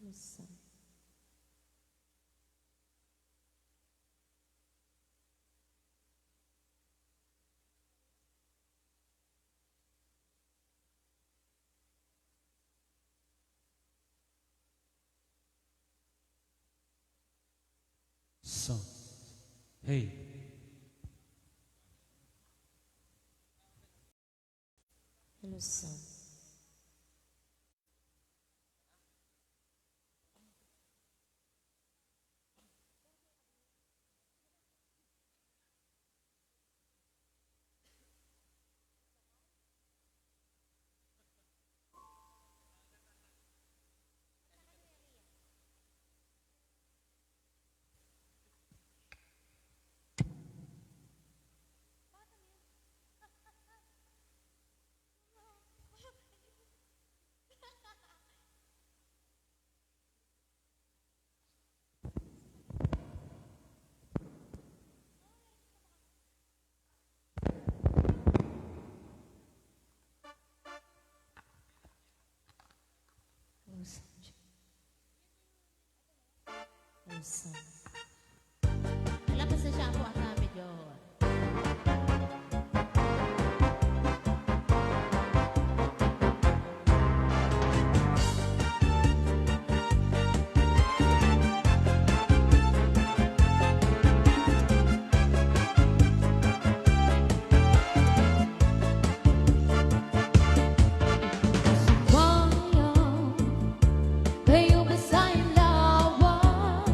Luzon. So, hey, Luzon. Luzon. Luzon. Alam mo sa siya po ang kami John. Sumayaw kayo ba sa ilawas?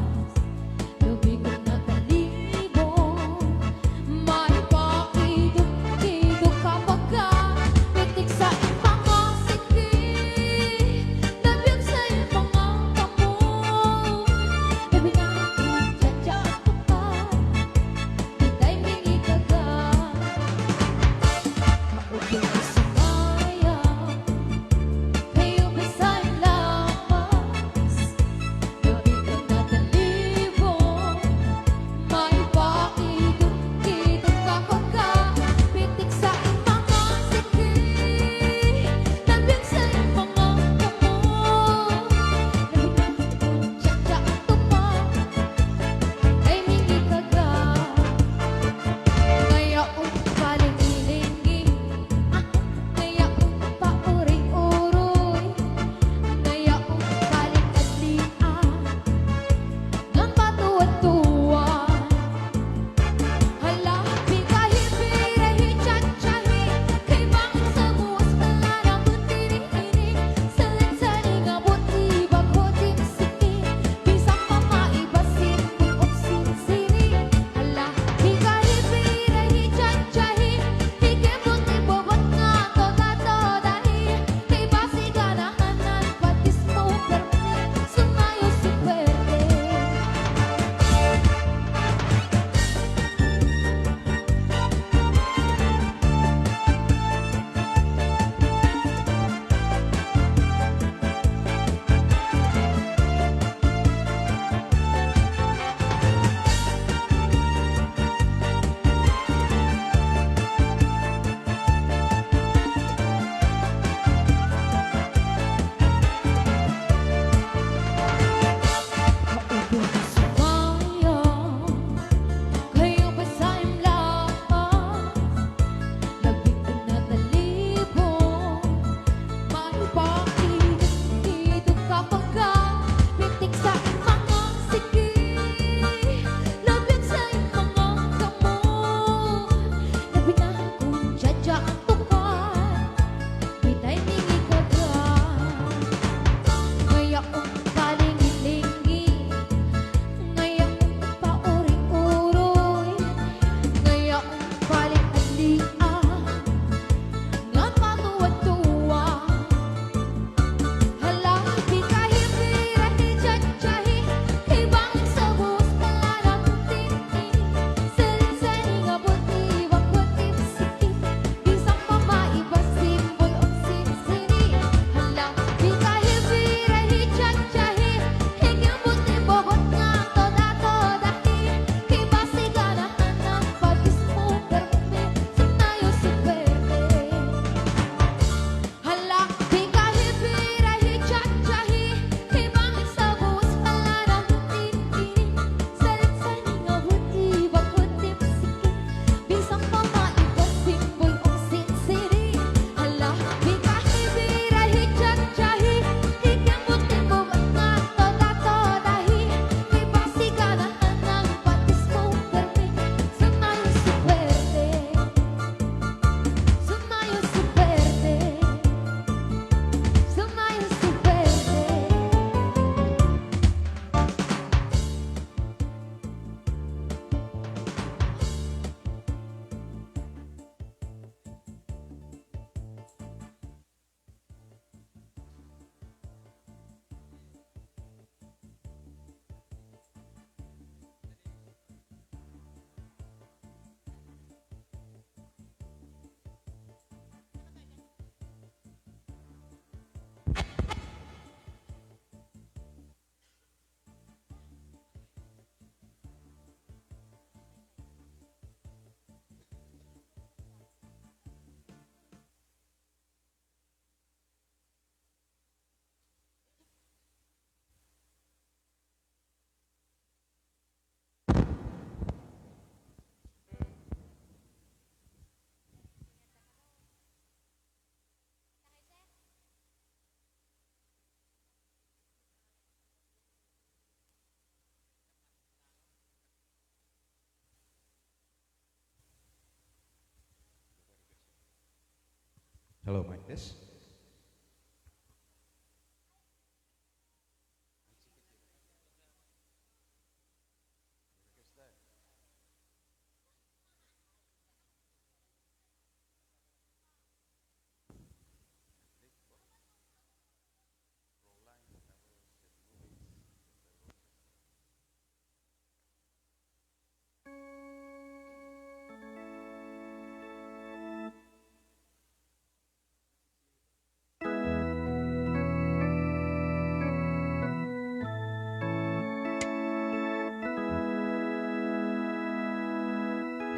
Hello, Mike. This.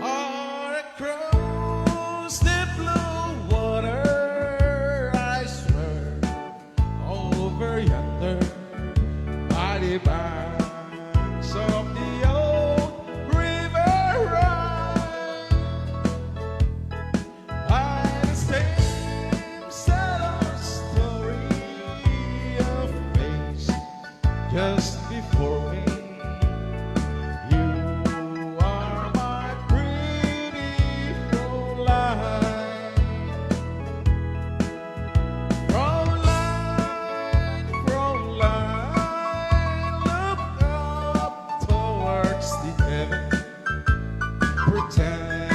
All across the blue water, I swear, over yonder, by the banks of the old river Rhine, by the same sad old story of face just before me. You are my pretty Fräulein. Fräulein, Fräulein, look up towards the heaven. Pretend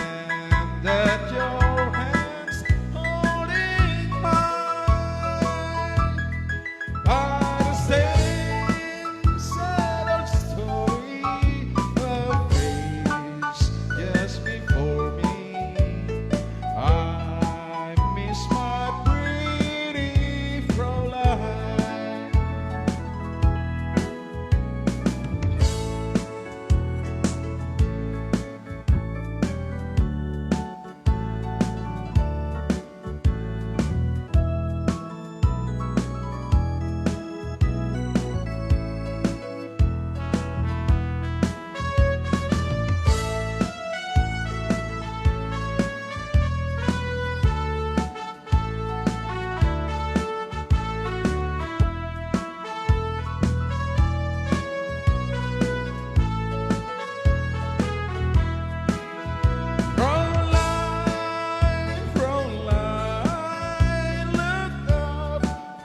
that your hands holding mine. By the same sad old story of face just before me, I miss my pretty Fräulein. Fräulein, Fräulein, look up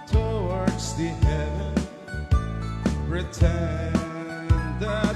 towards the heaven. Pretend that